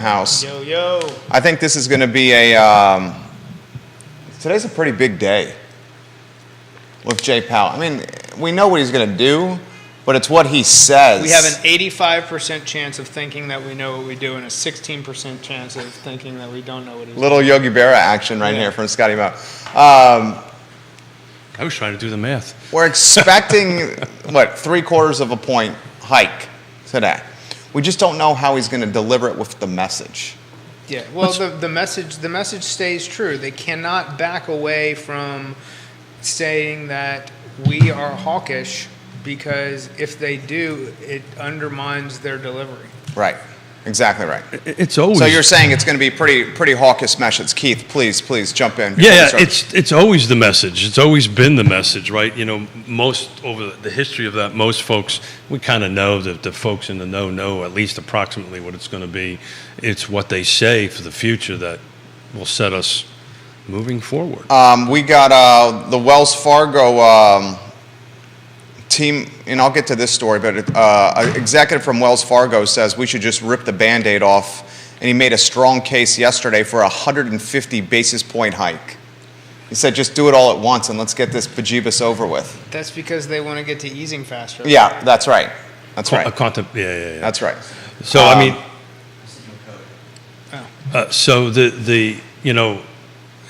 House. Yo, yo. I think this is going to be today's a pretty big day with Jay Powell. I mean, we know what he's going to do, but it's what he says. We have an 85% chance of thinking that we know what we do and a 16% chance of thinking that we don't know what he's doing. Little Yogi Berra action right here from Scotty Moe. I was trying to do the math. We're expecting, what, 3/4 of a point hike today. We just don't know how he's going to deliver it with the message. Yeah, well, the message stays true. They cannot back away from saying that we are hawkish, because if they do, it undermines their delivery. Right. Exactly right. It's always. So you're saying it's going to be pretty hawkish message. Keith, please jump in. Yeah, it's always the message. It's always been the message, right? You know, most over the history of that, most folks, we kind of know that the folks in the know at least approximately what it's going to be. It's what they say for the future that will set us moving forward. We got the Wells Fargo team, and I'll get to this story, but an executive from Wells Fargo says we should just rip the Band-Aid off, and he made a strong case yesterday for a 150 basis point hike. He said just do it all at once and let's get this bejeebus over with. That's because they want to get to easing faster. Yeah, that's right. That's right. Yeah. That's right. So, I mean, so the you know,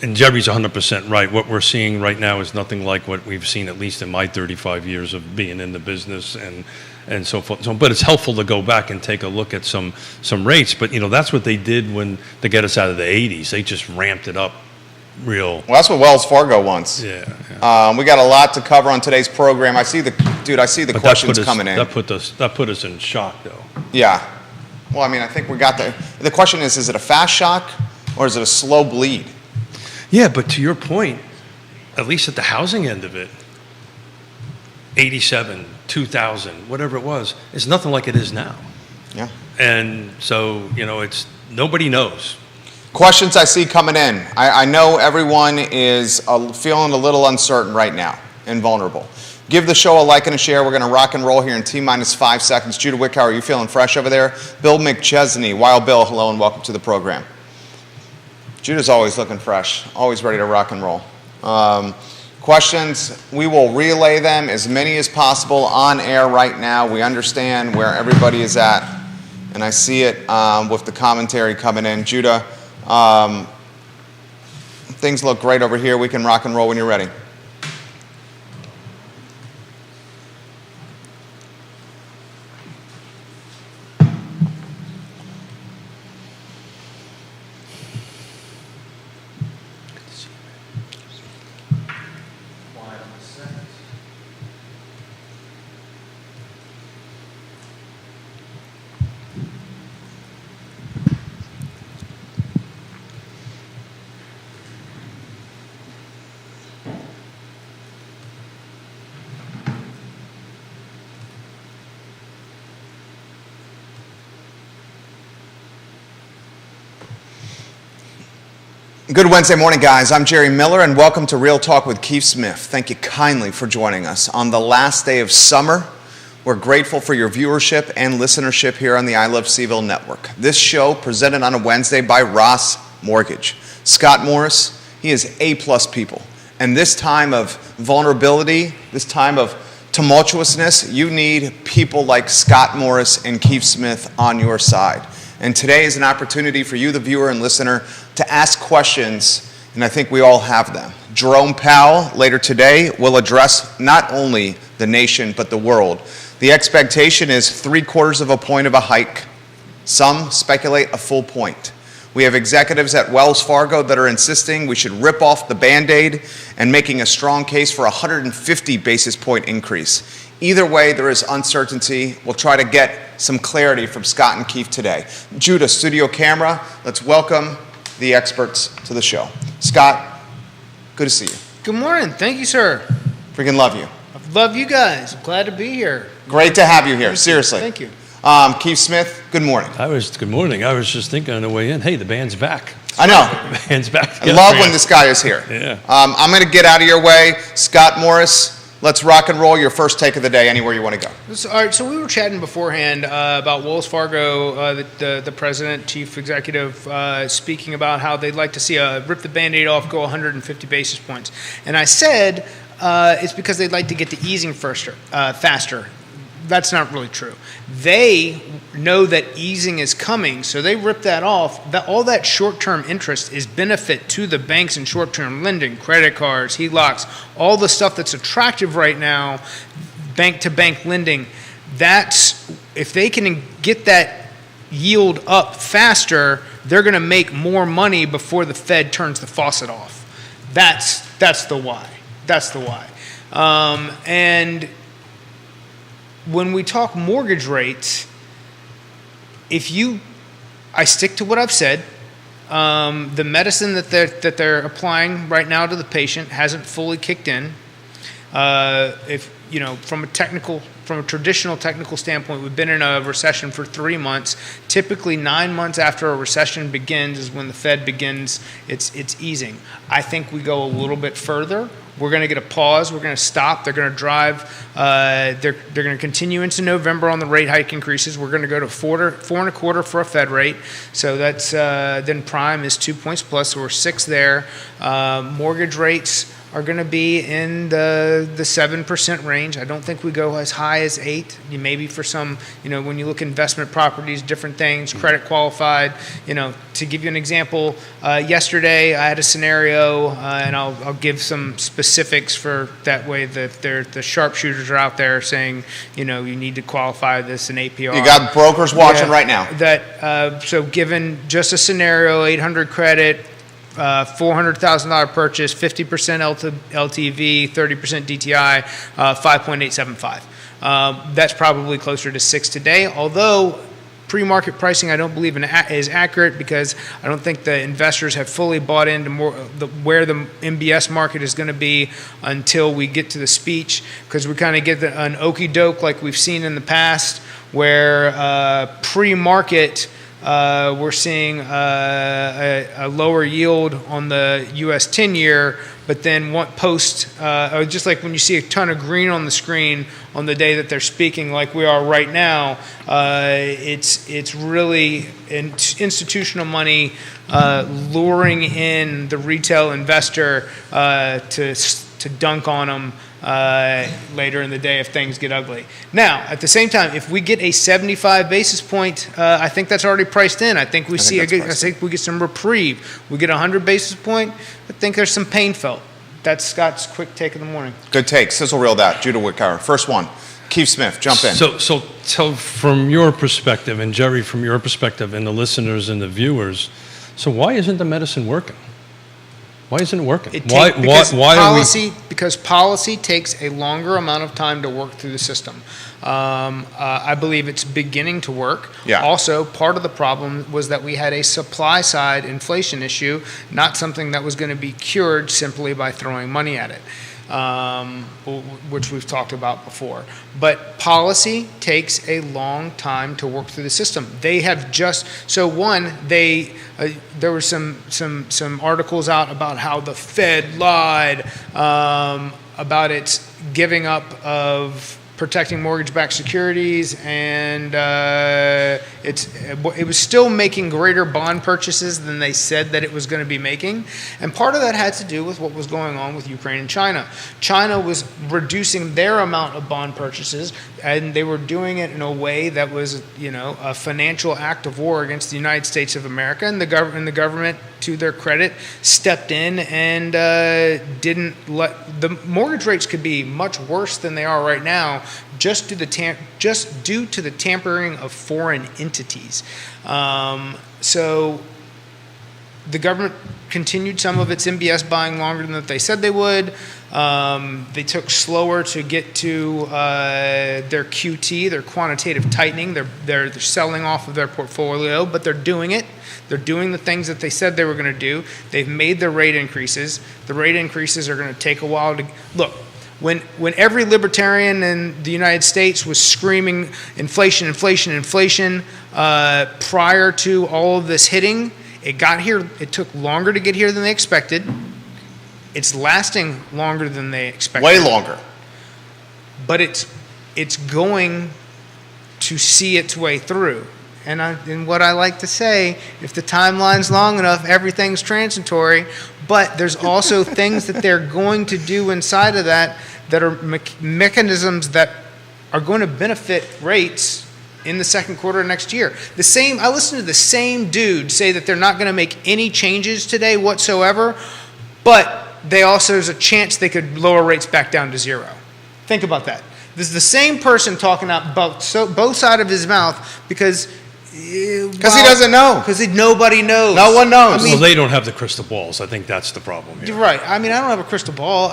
and Jerry's 100% right. What we're seeing right now is nothing like what we've seen, at least in my 35 years of being in the business and so forth. So, but it's helpful to go back and take a look at some rates. But, you know, that's what they did to get us out of the 80s. They just ramped it up real. Well, that's what Wells Fargo wants. Yeah. We got a lot to cover on today's program. I see the questions coming in. That put us in shock, though. Yeah. Well, I mean, I think we got the question is it a fast shock or is it a slow bleed? Yeah, but to your point, at least at the housing end of it, 87, 2000, whatever it was, it's nothing like it is now. Yeah. And so, you know, nobody knows. Questions I see coming in. I know everyone is feeling a little uncertain right now and vulnerable. Give the show a like and a share. We're going to rock and roll here in T-minus 5 seconds. Judah Wickow, are you feeling fresh over there? Bill McChesney, Wild Bill, hello and welcome to the program. Judah's always looking fresh, always ready to rock and roll. Questions, we will relay them, as many as possible, on air right now. We understand where everybody is at, and I see it with the commentary coming in. Judah, things look great over here. We can rock and roll when you're ready. Good Wednesday morning, guys. I'm Jerry Miller, and welcome to Real Talk with Keith Smith. Thank you kindly for joining us on the last day of summer. We're grateful for your viewership and listenership here on the I Love Seville Network. This show, presented on a Wednesday by Ross Mortgage. Scott Morris, he is A-plus people. And this time of vulnerability, this time of tumultuousness, you need people like Scott Morris and Keith Smith on your side. And today is an opportunity for you, the viewer and listener, to ask questions, and I think we all have them. Jerome Powell, later today, will address not only the nation, but the world. The expectation is 3/4 of a point of a hike. Some speculate a full point. We have executives at Wells Fargo that are insisting we should rip off the Band-Aid and making a strong case for a 150 basis point increase. Either way, there is uncertainty. We'll try to get some clarity from Scott and Keith today. Judah, studio camera, let's welcome the experts to the show. Scott, good to see you. Good morning. Thank you, sir. Freaking love you. I love you guys. I'm glad to be here. Great to have you here, seriously. Thank you. Keith Smith, good morning. Good morning. I was just thinking on the way in, hey, the band's back. I know. The band's back. I love when this guy is here. Yeah. I'm going to get out of your way. Scott Morris, Let's rock and roll. Your first take of the day, anywhere you want to go. All right, so we were chatting beforehand about Wells Fargo, the president, chief executive, speaking about how they'd like to see rip the Band-Aid off, go 150 basis points. And I said it's because they'd like to get to easing faster. That's not really true. They know that easing is coming, so they rip that off. All that short-term interest is benefit to the banks and short-term lending, credit cards, HELOCs, all the stuff that's attractive right now, bank-to-bank lending. That's, if they can get that yield up faster, they're going to make more money before the Fed turns the faucet off. That's the why. That's the why. And when we talk mortgage rates, I stick to what I've said. The medicine that they're applying right now to the patient hasn't fully kicked in. From a traditional technical standpoint, we've been in a recession for 3 months. Typically, 9 months after a recession begins is when the Fed begins its easing. I think we go a little bit further. We're going to get a pause. We're going to stop. They're going to drive. They're going to continue into November on the rate hike increases. We're going to go to 4.25 for a Fed rate. So that's then prime is 2 points plus. So we're 6 there. Mortgage rates are going to be in the 7% range. I don't think we go as high as 8. Maybe for some, when you look at investment properties, different things, credit qualified. To give you an example, yesterday I had a scenario, and I'll give some specifics for that way that the sharpshooters are out there saying, you need to qualify this in APR. You got brokers watching right now. So given just a scenario, 800 credit, $400,000 purchase, 50% LTV, 30% DTI, 5.875. That's probably closer to 6 today, although pre-market pricing I don't believe is accurate because I don't think the investors have fully bought into where the MBS market is going to be until we get to the speech, because we kind of get an okie doke like we've seen in the past where pre-market we're seeing a lower yield on the U.S. 10-year, but then just like when you see a ton of green on the screen on the day that they're speaking, like we are right now, it's really institutional money luring in the retail investor to dunk on them later in the day if things get ugly. Now, at the same time, if we get a 75 basis point, I think that's already priced in. I think we get some reprieve. We get a 100 basis point. I think there's some pain felt. That's Scott's quick take of the morning. Good take. Sizzle reel that. Judah Whitcower. First one. Keith Smith, jump in. So tell from your perspective, and Jerry, from your perspective, and the listeners and the viewers, so why isn't the medicine working? Why isn't it working? Because policy takes a longer amount of time to work through the system. I believe it's beginning to work. Yeah. Also, part of the problem was that we had a supply side inflation issue, not something that was going to be cured simply by throwing money at it. Which we've talked about before. But policy takes a long time to work through the system. They have there were some articles out about how the Fed lied about its giving up of protecting mortgage-backed securities, and it was still making greater bond purchases than they said that it was going to be making. And part of that had to do with what was going on with Ukraine and China. China was reducing their amount of bond purchases, and they were doing it in a way that was, a financial act of war against the United States of America. And the government, to their credit, stepped in and didn't let the mortgage rates could be much worse than they are right now, just due to the tampering of foreign entities. So the government continued some of its MBS buying longer than they said they would. They took slower to get to their QT, their quantitative tightening. They're selling off of their portfolio, but they're doing it. They're doing the things that they said they were going to do. They've made their rate increases. The rate increases are going to take a while to look. When every libertarian in the United States was screaming inflation, inflation, inflation prior to all of this hitting, it got here. It took longer to get here than they expected. It's lasting longer than they expected. Way longer. but it's going to see its way through. And what I like to say, if the timeline's long enough, everything's transitory. But there's also things that they're going to do inside of that are mechanisms that are going to benefit rates in the second quarter of next year. I listened to the same dude say that they're not going to make any changes today whatsoever, but there's a chance they could lower rates back down to zero. Think about that. This is the same person talking out both sides of his mouth because he doesn't know. Because nobody knows. No one knows. Well, they don't have the crystal balls. I think that's the problem here. Right. I mean, I don't have a crystal ball.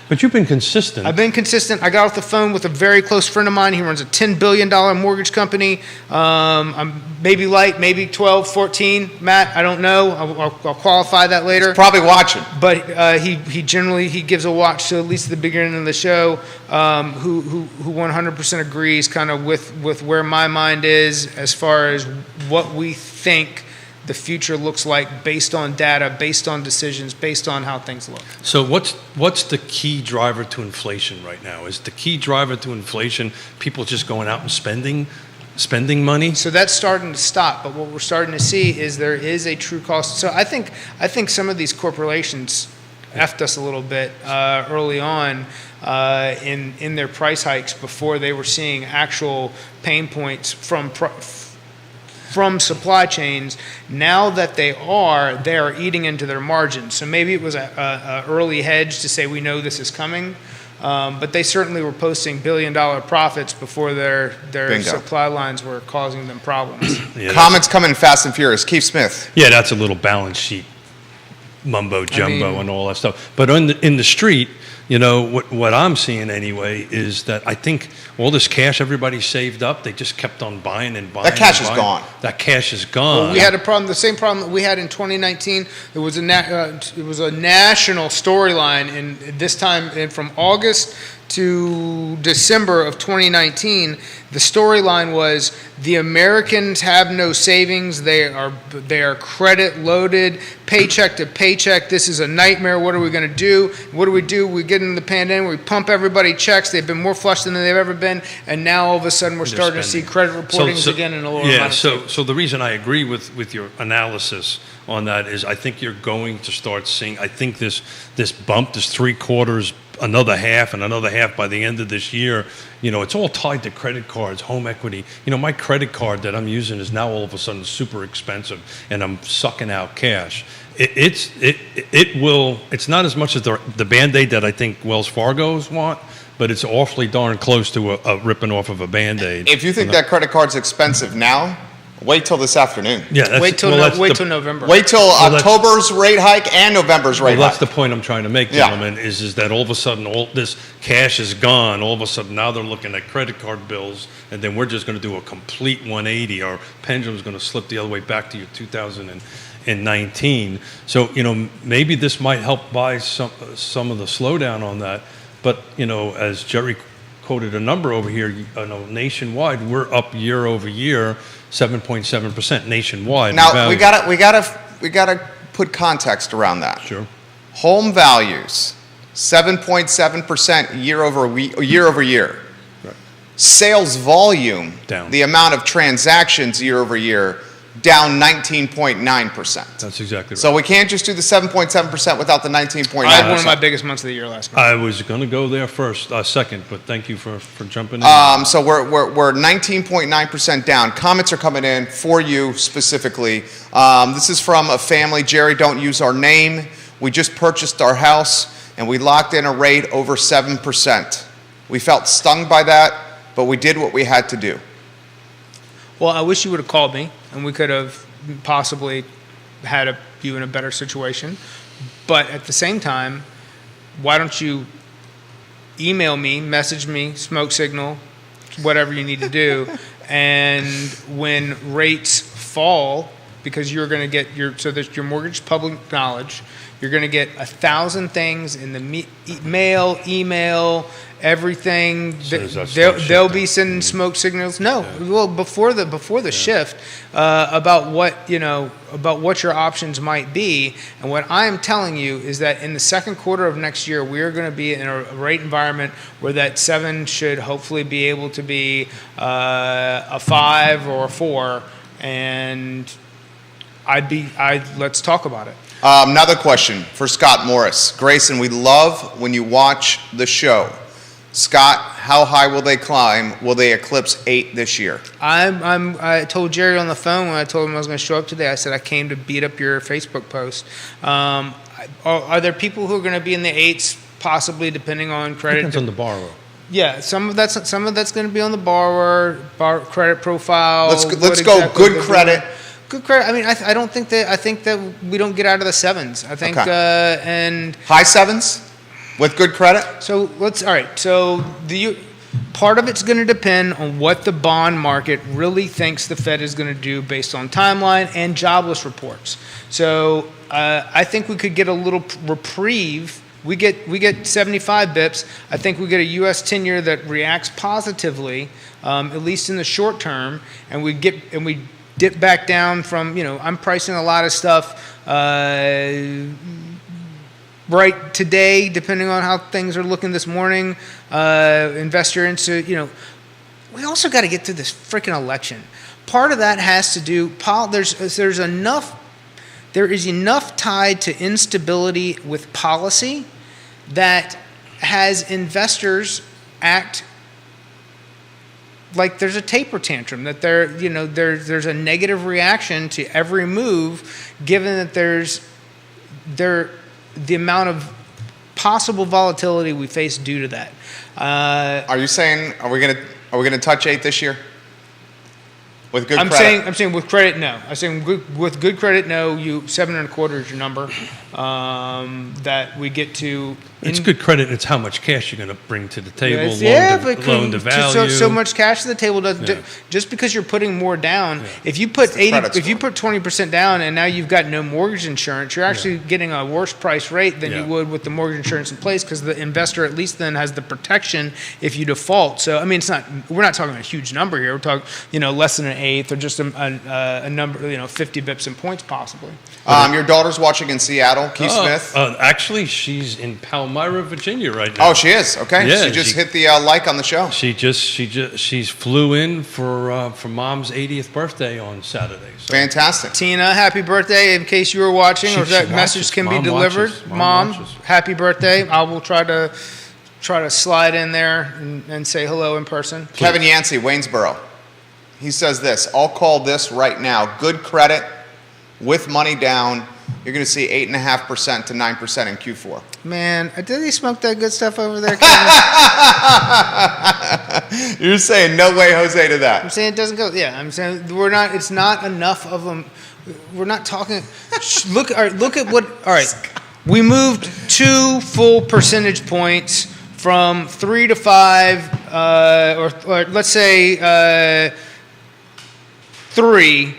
But you've been consistent. I've been consistent. I got off the phone with a very close friend of mine. He runs a $10 billion mortgage company. I'm maybe light, maybe 12, 14. Matt, I don't know. I'll qualify that later. He's probably watching. But he generally gives a watch to at least the beginning of the show. Who 100% agrees kind of with where my mind is as far as what we think the future looks like based on data, based on decisions, based on how things look. So what's the key driver to inflation right now? Is the key driver to inflation people just going out and spending money? So that's starting to stop, but what we're starting to see is there is a true cost. So I think some of these corporations effed us a little bit early on in their price hikes before they were seeing actual pain points from supply chains. Now that they are eating into their margins. So maybe it was a early hedge to say we know this is coming, but they certainly were posting billion-dollar profits before their Bingo. supply lines were causing them problems. Yeah, Comments coming fast and furious. Keith Smith. Yeah, that's a little balance sheet mumbo jumbo and all that stuff. But in the street, what I'm seeing anyway is that I think all this cash everybody saved up, they just kept on buying and buying. That cash and is buying. gone. That cash is gone. Well, we had the same problem that we had in 2019. It was a national storyline, and this time from August to December of 2019, the storyline was the Americans have no savings. They are credit loaded, paycheck to paycheck. This is a nightmare. What are we going to do? What do? We get into the pandemic. We pump everybody checks. They've been more flush than they've ever been, and now all of a sudden we're starting to see credit reportings again in a lower amount of savings. So the reason I agree with your analysis on that is I think you're going to start seeing. I think this bump, this 3/4. Another half and another half by the end of this year. It's all tied to credit cards, home equity. My credit card that I'm using is now all of a sudden super expensive, and I'm sucking out cash. It's not as much as the Band-Aid that I think Wells Fargo's want, but it's awfully darn close to a ripping off of a Band-Aid. If you think that credit card's expensive now, wait till this afternoon. Yeah, wait till November. Wait till October's rate hike and November's rate hike. That's the point I'm trying to make, gentlemen, is that all of a sudden all this cash is gone. All of a sudden now they're looking at credit card bills, and then we're just going to do a complete 180. Our pendulum's going to slip the other way back to your 2019. So, maybe this might help buy some of the slowdown on that. But, as Jerry quoted a number over here, nationwide, we're up year over year, 7.7% nationwide. Now we gotta put context around that. Sure. Home values 7.7% year over year. Right. Sales volume Down. The amount of transactions year over year down 19.9%. That's exactly right. So we can't just do the 7.7% without the 19.9%. I had one of my biggest months of the year last month. I was going to go there second, but thank you for jumping in. So we're 19.9% down. Comments are coming in for you specifically. This is from a family. Jerry, don't use our name. We just purchased our house and we locked in a rate over 7%. We felt stung by that, but we did what we had to do. Well, I wish you would have called me, and we could have possibly had you in a better situation. But at the same time, why don't you email me, message me, smoke signal, whatever you need to do, and when rates fall because you're going to get so there's your mortgage public knowledge. You're going to get 1,000 things in the mail, email, everything. They'll be sending smoke signals. No, well, before the shift, about what your options might be. And what I am telling you is that in the second quarter of next year, we are going to be in a rate environment where that 7 should hopefully be able to be a 5 or a 4. And let's talk about it. Another question for Scott Morris. Grayson, we love when you watch the show. Scott, how high will they climb? Will they eclipse 8 this year? I told Jerry on the phone when I told him I was going to show up today. I said I came to beat up your Facebook post. Are there people who are going to be in the 8s, possibly, depending on credit? Depends on the borrower. Yeah, some of that's going to be on the borrower credit profile. Let's go good credit. Good credit. I mean, I don't think that. I think that we don't get out of the 7s. I think and high 7s with good credit. So all right. So part of it's going to depend on what the bond market really thinks the Fed is going to do based on timeline and jobless reports. So I think we could get a little reprieve. We get 75 bips. I think we get a U.S. 10-year that reacts positively, at least in the short term, and we dip back down from, I'm pricing a lot of stuff right today, depending on how things are looking this morning. Investor into, we also got to get through this freaking election. Part of that has to do, there is enough tied to instability with policy that has investors act like there's a taper tantrum, that there's a negative reaction to every move, given that there's the amount of possible volatility we face due to that. Are you saying are we gonna touch 8 this year? With good credit? I'm saying with credit, no. I'm saying with good credit, no. 7.25 is your number that we get to. It's good credit. It's how much cash you're going to bring to the table. Loan to So value. much cash to the table doesn't. Just because you're putting more down, if you put 20% down and now you've got no mortgage insurance, you're actually getting a worse price rate than you would with the mortgage insurance in place, because the investor at least then has the protection if you default. So I mean, we're not talking a huge number here. We're talking less than an eighth, or just a number 50 bips in points possibly. Your daughter's watching in Seattle. Keith Smith. Actually, she's in Palmyra, Virginia right now. Oh, she is. Okay. Yeah, she just hit the like on the show. She flew in for Mom's 80th birthday on Saturday. So. Fantastic. Tina, happy birthday! In case you were watching, or that message can be delivered. Mom, happy birthday! I will try to slide in there and say hello in person. Please. Kevin Yancey, Waynesboro. He says this. I'll call this right now. Good credit with money down. You're going to see 8.5% to 9% in Q4. Man, did they smoke that good stuff over there, Kevin? You're saying no way, Jose, to that. I'm saying it doesn't go. Yeah, I'm saying we're not. It's not enough of them. We're not talking. Look at what. All right, we moved 2 full percentage points from 3 to 5, or let's say 3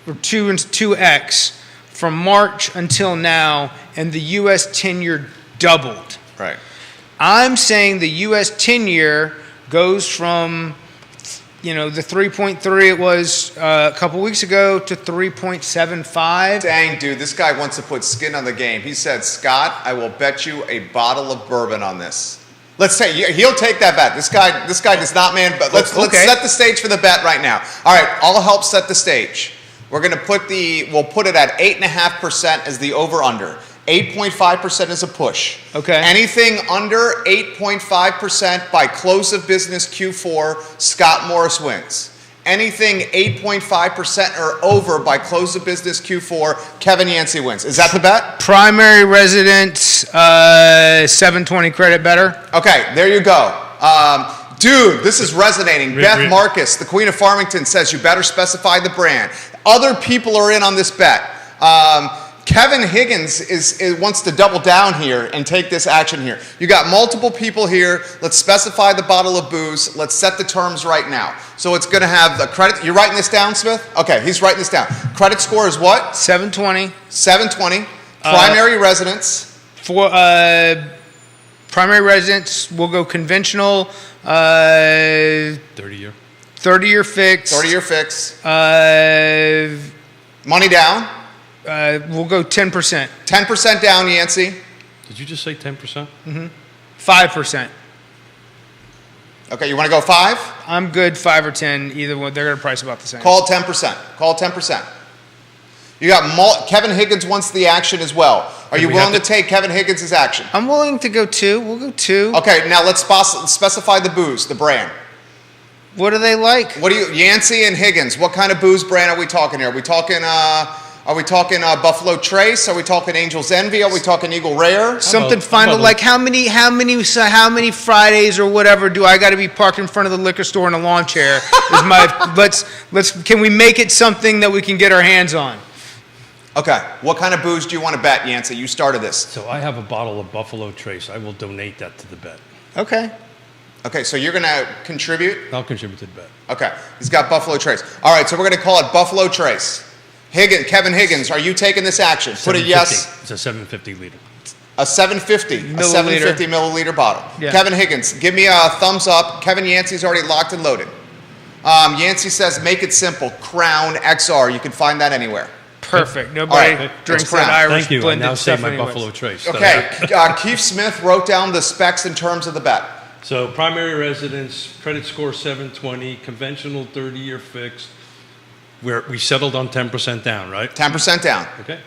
or 2 and 2x. From March until now, and the U.S. 10-year doubled. Right. I'm saying the U.S. 10-year goes from, the 3.3 it was a couple weeks ago to 3.75. Dang, dude, this guy wants to put skin on the game. He said, Scott, I will bet you a bottle of bourbon on this. Let's say he'll take that bet. This guy does not, man. But let's set the stage for the bet right now. All right, I'll help set the stage. We're going to we'll put it at 8.5% as the over-under. 8.5% is a push. Okay. Anything under 8.5% by close of business Q4, Scott Morris wins. Anything 8.5% or over by close of business Q4, Kevin Yancey wins. Is that the bet? Primary residence, 720 credit better. Okay, there you go. Dude, this is resonating. Beth Marcus, the Queen of Farmington, says you better specify the brand. Other people are in on this bet. Kevin Higgins wants to double down here and take this action here. You got multiple people here. Let's specify the bottle of booze. Let's set the terms right now. So it's going to have the credit. You're writing this down, Smith? Okay, he's writing this down. Credit score is what? 720. 720. Primary residence. For primary residence, we'll go conventional, 30-year. 30-year fix. 30-year fix. Uh, Money down. we'll go 10%. 10% down, Yancey. Did you just say 10%? 5%. Okay, you want to go 5? I'm good 5 or 10. Either one, they're going to price about the same. Call it 10%. Call it 10%. You got Kevin Higgins wants the action as well. Are you we willing have to take Kevin Higgins' action? I'm willing to go 2. We'll go 2. Okay, now let's specify the booze, the brand. What do they like? What do you, Yancey and Higgins? What kind of booze brand are we talking here? Are we talking Buffalo Trace? Are we talking Angel's Envy? Are we talking Eagle Rare? Something how final, about like how many Fridays or whatever do I got to be parked in front of the liquor store in a lawn chair? Is my can we make it something that we can get our hands on? Okay, what kind of booze do you want to bet, Yancey? You started this. So I have a bottle of Buffalo Trace. I will donate that to the bet. Okay. Okay, so you're going to contribute? I'll contribute to the bet. Okay, he's got Buffalo Trace. All right, so we're going to call it Buffalo Trace. Kevin Higgins, are you taking this action? Put a yes. It's a 750 liter. A 750 milliliter bottle. Yeah. Kevin Higgins, give me a thumbs up. Kevin Yancey's already locked and loaded. Yancey says, make it simple. Crown XR. You can find that anywhere. Perfect. Nobody All right, drinks it's that Crown. Irish Thank you. I blended now say stuff my anyways. Buffalo Trace. Okay, Keith Smith wrote down the specs in terms of the bet. So primary residence, credit score 720, conventional 30-year fixed. We settled on 10% down, right? 10% down. Okay.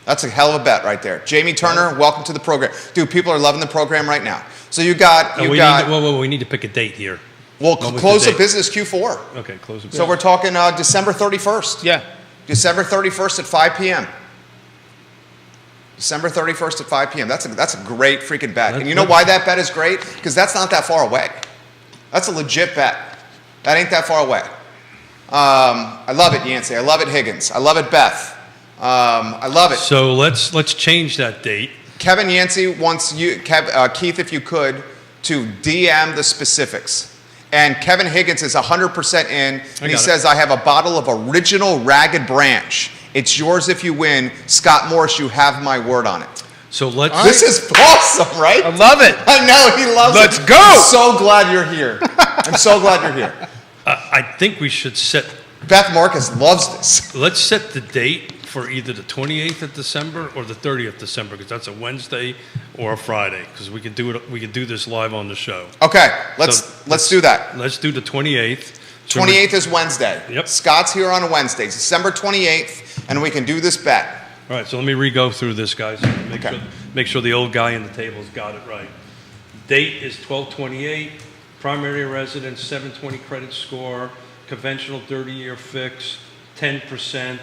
That's a hell of a bet right there. Jamie Turner, welcome to the program. Dude, people are loving the program right now. So you got, we need to pick a date here. well, What was close the of date? business Q4. Okay, close it. So we're talking December 31st. Yeah. December 31st at 5 p.m. December 31st at 5 p.m. That's a great freaking bet. And you know why that bet is great? Because that's not that far away. That's a legit bet. That ain't that far away. I love it, Yancey. I love it, Higgins. I love it, Beth. I love it. So let's change that date. Kevin Yancey wants you, Keith, if you could, to DM the specifics. And Kevin Higgins is 100% in, and he says, I have a bottle of original Ragged Branch. It's yours if you win. Scott Morris, you have my word on it. So let's. This is awesome, right? I love it. I know, he loves Let's it. go. I'm so glad you're here. I'm so glad you're here. I think we should set. Beth Marcus loves this. Let's set the date for either the 28th of December or the 30th of December, because that's a Wednesday or a Friday. Because we could do it. We could do this live on the show. Okay, let's do that. Let's do the 28th. 28th is Wednesday. Yep. Scott's here on a Wednesday, December 28th, and we can do this bet. All right, so let me re-go through this, guys. Make sure the old guy in the table's got it right. Date is 12/28. Primary residence, 720 credit score. Conventional 30-year fix, 10%.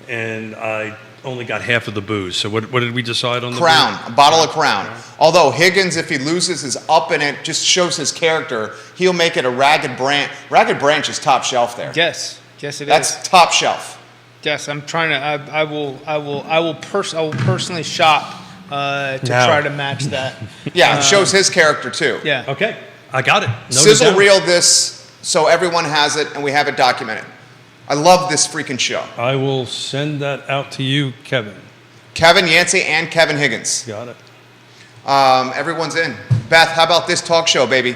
And I only got half of the booze. So what did we decide on the Crown, booze? a bottle of Crown. Although Higgins, if he loses, is up in it, just shows his character. He'll make it a Ragged Branch. Ragged Branch is top shelf there. Yes. Yes, it is. That's top shelf. Yes, I'm trying to. I will personally shop to try to match that. Yeah, it shows his character too. Yeah. Okay, I got it. Noted Sizzle down. reel this so everyone has it and we have it documented. I love this freaking show. I will send that out to you, Kevin. Kevin Yancey and Kevin Higgins. Got it. Everyone's in. Beth, how about this talk show, baby?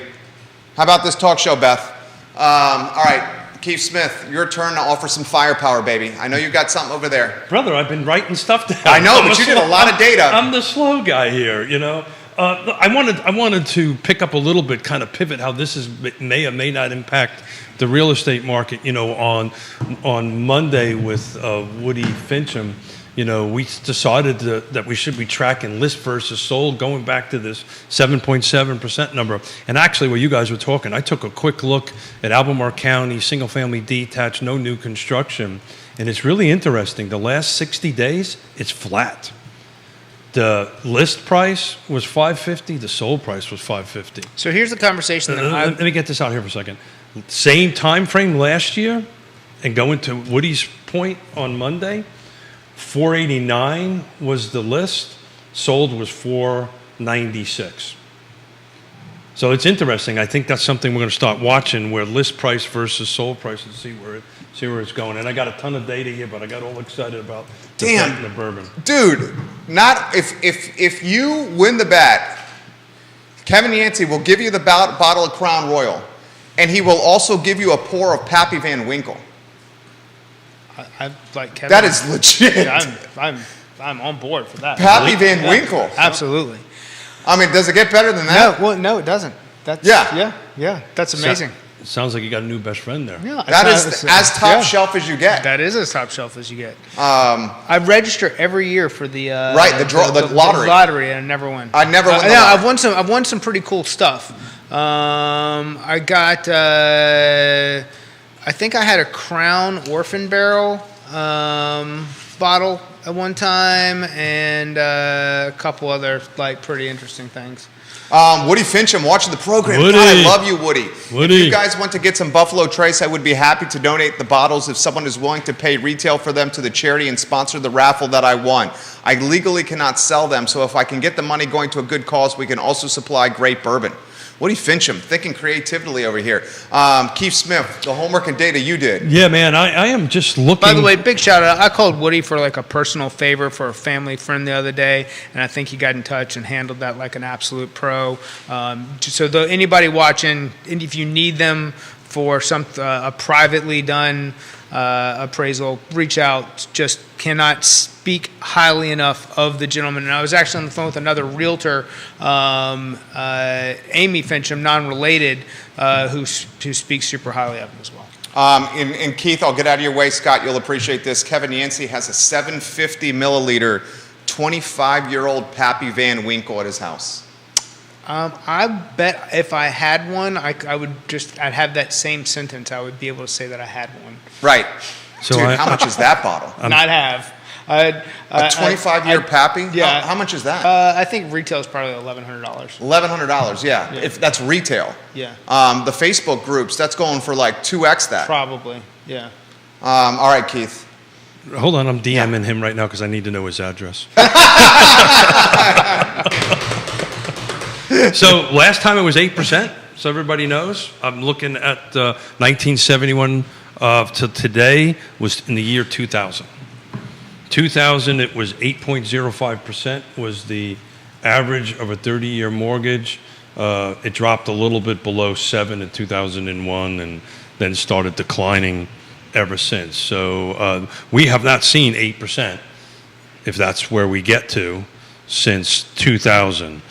How about this talk show, Beth? All right, Keith Smith, your turn to offer some firepower, baby. I know you got something over there. Brother, I've been writing stuff down. I know, but you did a lot of data. I'm the slow guy here, you know. I wanted to pick up a little bit, kind of pivot how this may or may not impact the real estate market. You know, on Monday with Woody Fincham, you know, we decided that we should be tracking list versus sold, going back to this 7.7% number. And actually, while you guys were talking, I took a quick look at Albemarle County, single-family detached, no new construction, and it's really interesting. The last 60 days, it's flat. The list price was $550. The sold price was $550. So here's the conversation that Let me get this out here for a second. Same time frame last year, and going to Woody's point on Monday, 489 was the list. Sold was 496. So it's interesting. I think that's something we're going to start watching, where list price versus sold price, and see where it's going. And I got a ton of data here, but I got all excited about the bourbon. Dude, not if you win the bet, Kevin Yancey will give you the bottle of Crown Royal, and he will also give you a pour of Pappy Van Winkle. I like Kevin. That is legit. Yeah, I'm on board for that. Pappy Van Winkle. Absolutely. I mean, does it get better than that? No, it doesn't. That's, Yeah. Yeah. That's amazing. Sounds like you got a new best friend there. Yeah, That is as top shelf as you get. That is as top shelf as you get. I register every year for the the lottery. The lottery, and I never win. I never win the yeah, lottery. I've won some pretty cool stuff. I got. I think I had a Crown Orphan Barrel bottle at one time, and a couple other like pretty interesting things. Woody Fincham watching the program. Woody. God, I love you, Woody. Woody. If you guys want to get some Buffalo Trace, I would be happy to donate the bottles if someone is willing to pay retail for them to the charity and sponsor the raffle that I won. I legally cannot sell them, so if I can get the money going to a good cause, we can also supply great bourbon. Woody Fincham, thinking creatively over here. Keith Smith, the homework and data you did. Yeah, man, I am just looking. By the way, big shout out. I called Woody for like a personal favor for a family friend the other day, and I think he got in touch and handled that like an absolute pro. So anybody watching, and if you need them for a privately done appraisal, reach out. Just cannot speak highly enough of the gentleman. And I was actually on the phone with another realtor, Amy Fincham, non-related, who speaks super highly of him as well. And Keith, I'll get out of your way. Scott, you'll appreciate this. Kevin Yancey has a 750 milliliter, 25-year-old Pappy Van Winkle at his house. I bet if I had one, I'd have that same sentence. I would be able to say that I had one. Right. So Dude, how much is that bottle? Not have. A 25-year Pappy? Yeah. How much is that? I think retail is probably $1,100. $1,100, yeah. If that's retail. Yeah. The Facebook groups, that's going for like 2x that. Probably, yeah. All right, Keith. Hold on, I'm DMing him right now because I need to know his address. So last time it was 8%, so everybody knows. I'm looking at 1971 to today was in the year 2000. 2000, it was 8.05% was the average of a 30-year mortgage. It dropped a little bit below 7 in 2001 and then started declining ever since. So we have not seen 8%, if that's where we get to, since 2000.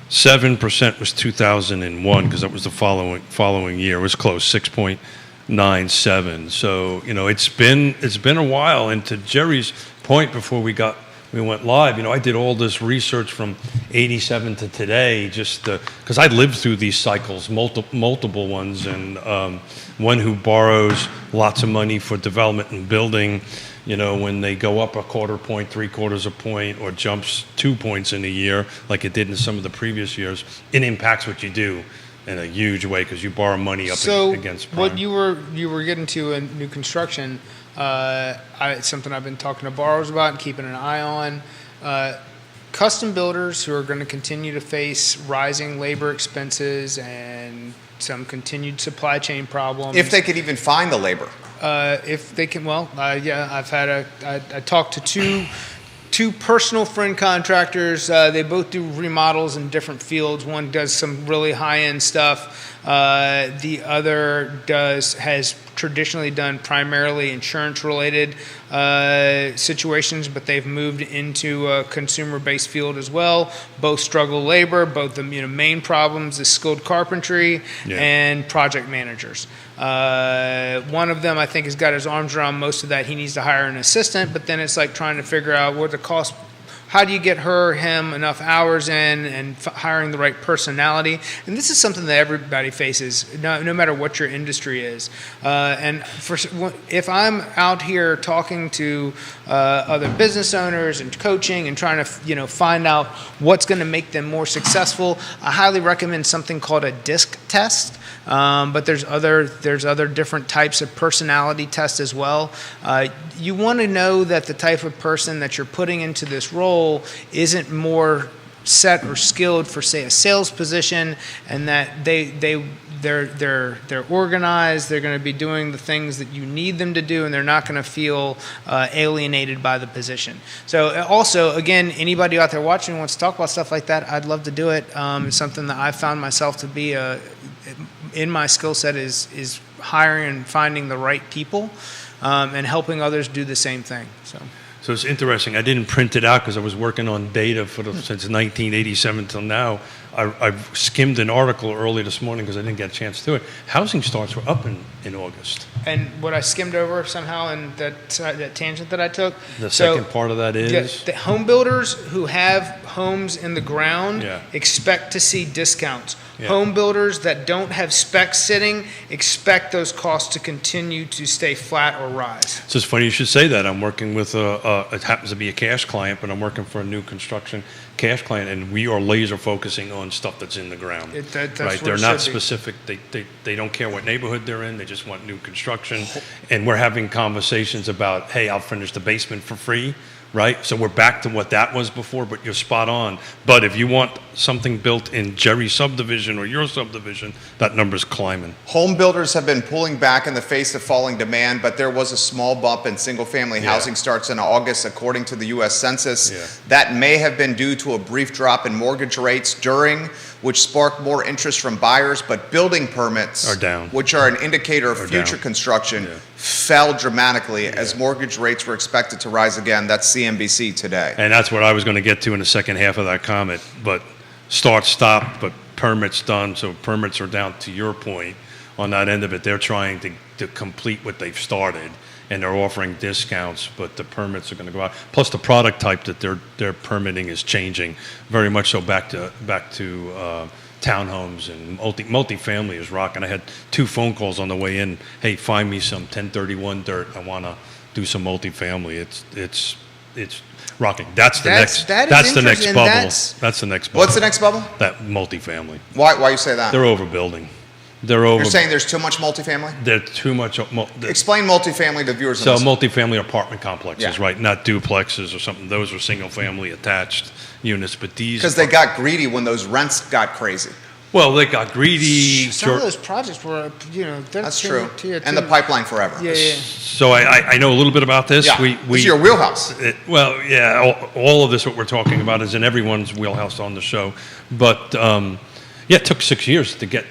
7% was 2001 because that was the following year. It was close, 6.97. So it's been a while. And to Jerry's point, before we went live, I did all this research from '87 to today, just because I lived through these cycles, multiple ones, and one who borrows lots of money for development and building. When they go up a quarter point, 3/4 a point, or jumps 2 points in a year, like it did in some of the previous years, it impacts what you do in a huge way because you borrow money up against prime. What you were getting to in new construction, it's something I've been talking to borrowers about and keeping an eye on. Custom builders who are going to continue to face rising labor expenses and some continued supply chain problems. If they could even find the labor. If they can, I've had I talked to two personal friend contractors. They both do remodels in different fields. One does some really high-end stuff. The other has traditionally done primarily insurance-related situations, but they've moved into a consumer-based field as well. Both struggle labor. Both the main problems is skilled carpentry and project managers. One of them, I think, has got his arms around most of that. He needs to hire an assistant, but then it's like trying to figure out what the cost. How do you get him enough hours in and hiring the right personality? And this is something that everybody faces, no matter what your industry is. If I'm out here talking to other business owners and coaching and trying to find out what's going to make them more successful, I highly recommend something called a DISC test. But there's other different types of personality tests as well. You want to know that the type of person that you're putting into this role isn't more set or skilled for, say, a sales position, and that they're organized, they're going to be doing the things that you need them to do, and they're not going to feel alienated by the position. So also, again, anybody out there watching who wants to talk about stuff like that, I'd love to do it. It's something that I've found myself to be in my skill set is hiring and finding the right people, and helping others do the same thing. So it's interesting. I didn't print it out because I was working on data since 1987 till now. I skimmed an article early this morning because I didn't get a chance to do it. Housing starts were up in August. And what I skimmed over somehow in that tangent that I took. The second part of that is? The home builders who have homes in the ground Yeah. expect to see discounts. Yeah. Home builders that don't have specs sitting expect those costs to continue to stay flat or rise. So it's funny you should say that. I'm working with it happens to be a cash client, but I'm working for a new construction cash client, and we are laser focusing on stuff that's in the ground. That's right? what They're it not should be. specific. They don't care what neighborhood they're in. They just want new construction. And we're having conversations about, hey, I'll finish the basement for free. Right? So we're back to what that was before, but you're spot on. But if you want something built in Jerry's subdivision or your subdivision, that number's climbing. Home builders have been pulling back in the face of falling demand, but there was a small bump in single-family Yeah. housing starts in August, according to the U.S. Census. Yeah. That may have been due to a brief drop in mortgage rates which sparked more interest from buyers, but building permits Are down. which are an indicator of Are future down. construction, Yeah. fell dramatically as mortgage rates were expected to rise again. That's CNBC today. And that's what I was going to get to in the second half of that comment. But start, stop, but permits done. So permits are down, to your point, on that end of it. They're trying to complete what they've started, and they're offering discounts, but the permits are going to go out. Plus the product type that they're permitting is changing very much so back to townhomes, and multifamily is rocking. I had 2 phone calls on the way in. Hey, find me some 1031 dirt. I want to do some multifamily. It's rocking. That's the next interesting, bubble. and That's the next bubble. What's the next bubble? That multifamily. Why you say that? They're overbuilding. You're saying there's too much multifamily? They're too much. Explain multifamily to viewers. So on this. multifamily apartment complexes, Yeah. right? Not duplexes or something. Those are single family attached units, but these Because they got greedy when those rents got crazy. well, they got greedy. Some of those projects were, That's true. And the pipeline forever. Yeah. So I know a little bit about this. Yeah. This is your wheelhouse. All of this what we're talking about is in everyone's wheelhouse on the show. But it took 6 years to get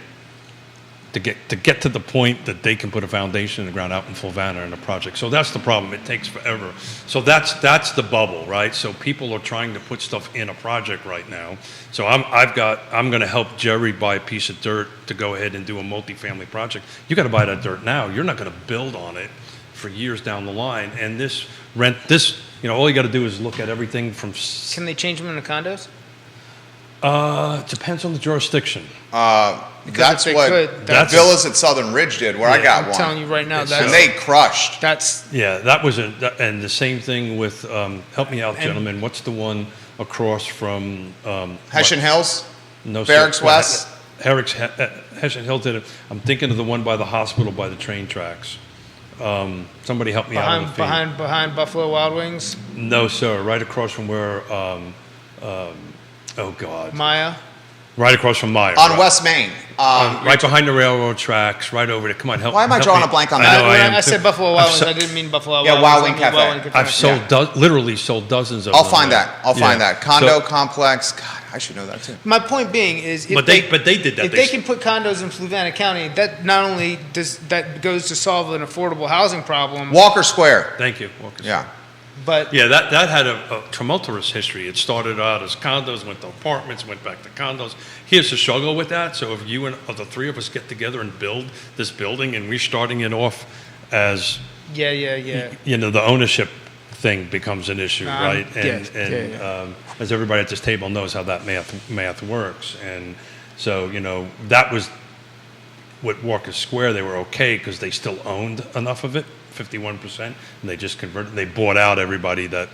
to the point that they can put a foundation in the ground out in Fluvanna in a project. So that's the problem. It takes forever. So that's the bubble, right? So people are trying to put stuff in a project right now. So I'm going to help Jerry buy a piece of dirt to go ahead and do a multifamily project. You got to buy that dirt now. You're not going to build on it for years down the line. And this all you got to do is look at everything from. Can they change them into condos? It depends on the jurisdiction. That's if they what could, the that's- villas at Southern Ridge did, where I got I'm one. telling you right now, And that's they crushed. Yeah, that was and the same thing with, help me out, And- gentlemen, what's the one across from? Hessian Hills? No, Barracks sir. West? Hessian Hill did it. I'm thinking of the one by the hospital by the train tracks. Somebody help me out on the feed. behind Buffalo Wild Wings, No, sir, right across from where, oh God, Maya. right across from Meyer. On right. West Main. Right behind the railroad tracks, right over there. Come on, help. Why am I help drawing me. a blank on I that? know I When am I too. said Buffalo Wild I've Wings, so- I didn't mean Buffalo Yeah, Wild Wild Wings. Wing I meant Cafe. Wild Wing Cafe. I've sold literally sold dozens of I'll them. find that. I'll find Yeah. that. Condo So- complex. God, I should know that too. My point being is, if But they did that. If they can put condos in Fluvanna County, that not only does that goes to solve an affordable housing problem, Walker Square. Thank you, Walker. Yeah. but Yeah, that had a tumultuous history. It started out as condos, went to apartments, went back to condos. Here's the struggle with that. So if you and the 3 of us get together and build this building, and we're starting it off as yeah. the ownership thing becomes an issue, right? yes, And yeah. as everybody at this table knows how that math works, and so that was what Walker Square. They were okay because they still owned enough of it, 51%, and they just converted. They bought out everybody that.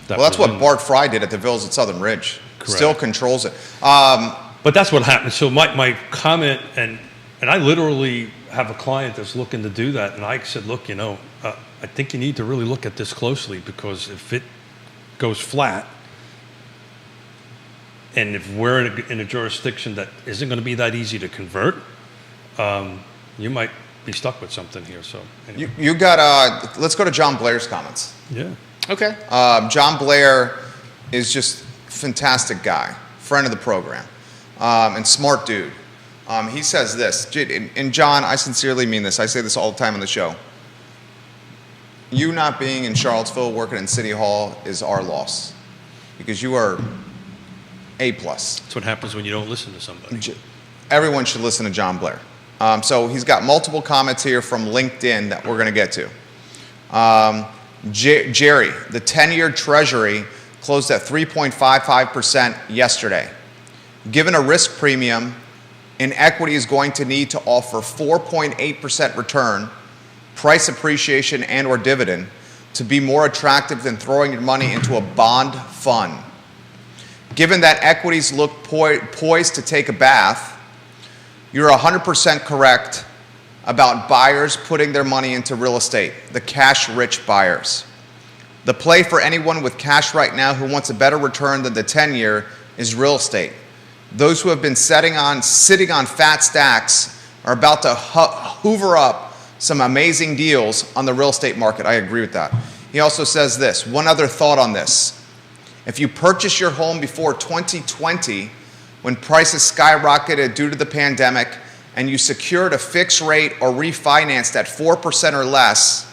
Well, that's was what in- Bart Fry did at the villas at Southern Ridge. Correct. Still controls it. But that's what happened. So my comment, and I literally have a client that's looking to do that, and I said, look, I think you need to really look at this closely, because if it goes flat, And if we're in a jurisdiction that isn't going to be that easy to convert, you might be stuck with something here. So anyway. You got, let's go to John Blair's comments. Yeah. Okay. John Blair is just a fantastic guy, friend of the program, and smart dude. He says this, and John, I sincerely mean this. I say this all the time on the show. You not being in Charlottesville, working in City Hall, is our loss, because you are A+. That's what happens when you don't listen to somebody. Everyone should listen to John Blair. So he's got multiple comments here from LinkedIn that we're going to get to. Jerry, the 10-year Treasury closed at 3.55% yesterday. Given a risk premium, an equity is going to need to offer 4.8% return, price appreciation, and or dividend to be more attractive than throwing your money into a bond fund. Given that equities look poised to take a bath, you're 100% correct about buyers putting their money into real estate, the cash-rich buyers. The play for anyone with cash right now who wants a better return than the 10-year is real estate. Those who have been sitting on fat stacks are about to hoover up some amazing deals on the real estate market. I agree with that. He also says this, one other thought on this. If you purchase your home before 2020, when prices skyrocketed due to the pandemic, and you secured a fixed rate or refinanced at 4% or less,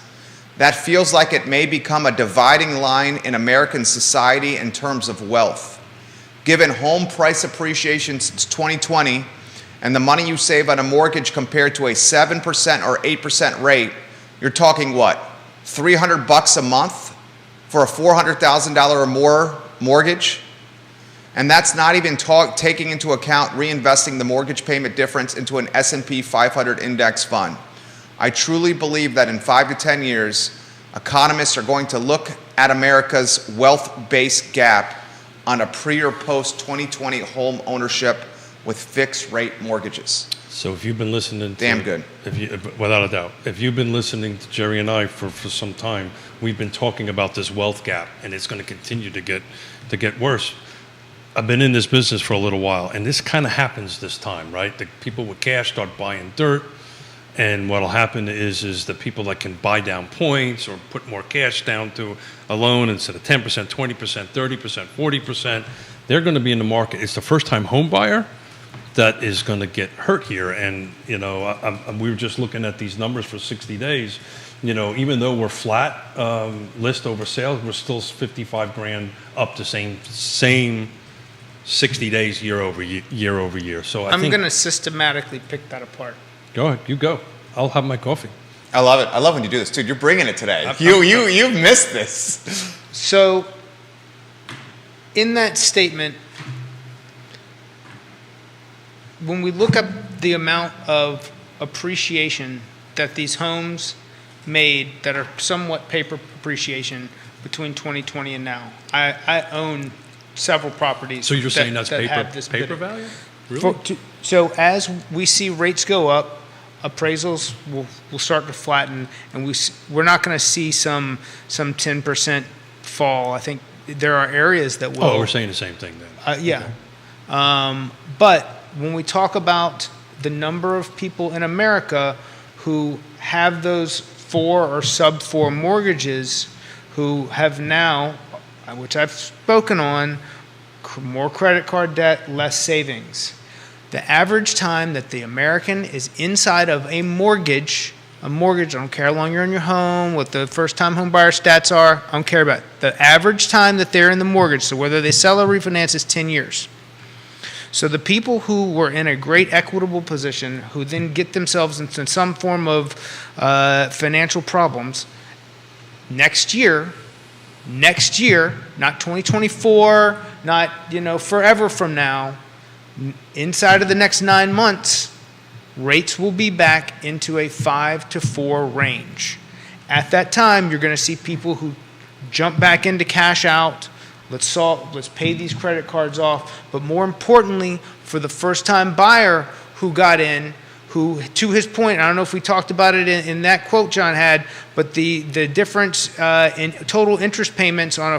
that feels like it may become a dividing line in American society in terms of wealth. Given home price appreciation since 2020 and the money you save on a mortgage compared to a 7% or 8% rate, you're talking what, $300 a month for a $400,000 or more mortgage? And that's not even taking into account reinvesting the mortgage payment difference into an S&P 500 index fund. I truly believe that in 5 to 10 years, economists are going to look at America's wealth-based gap on a pre or post 2020 home ownership with fixed rate mortgages. So if you've been listening to... Damn good. Without a doubt. If you've been listening to Jerry and I for some time, we've been talking about this wealth gap, and it's going to continue to get worse. I've been in this business for a little while, and this kind of happens this time, right? The people with cash start buying dirt, and what'll happen is the people that can buy down points or put more cash down to a loan instead of 10%, 20%, 30%, 40%, they're going to be in the market. It's the first-time home buyer that is going to get hurt here. And, you know, we were just looking at these numbers for 60 days. You know, even though we're flat list over sales, we're still 55 grand up the same 60 days year over year. So I'm going to systematically pick that apart. Go ahead, you go. I'll have my coffee. I love it. I love when you do this, dude. You're bringing it today. You've missed this. So, in that statement, when we look up the amount of appreciation that these homes made that are somewhat paper appreciation between 2020 and now, I own several properties. So you're saying that's paper value? Really? So as we see rates go up, appraisals will start to flatten, and we're not going to see some 10% fall. I think there are areas that will. Oh, we're saying the same thing then. Yeah. But when we talk about the number of people in America who have those 4 or sub-4 mortgages, who have now, which I've spoken on, more credit card debt, less savings. The average time that the American is inside of a mortgage, I don't care how long you're in your home, what the first-time home buyer stats are, I don't care about it. The average time that they're in the mortgage, so whether they sell or refinance, is 10 years. So the people who were in a great equitable position, who then get themselves into some form of financial problems, next year, not 2024, not, forever from now, inside of the next 9 months, rates will be back into a 5 to 4 range. At that time, you're going to see people who jump back into cash out. Let's pay these credit cards off. But more importantly, for the first-time buyer who got in, who, to his point, I don't know if we talked about it in that quote John had, but the difference in total interest payments on a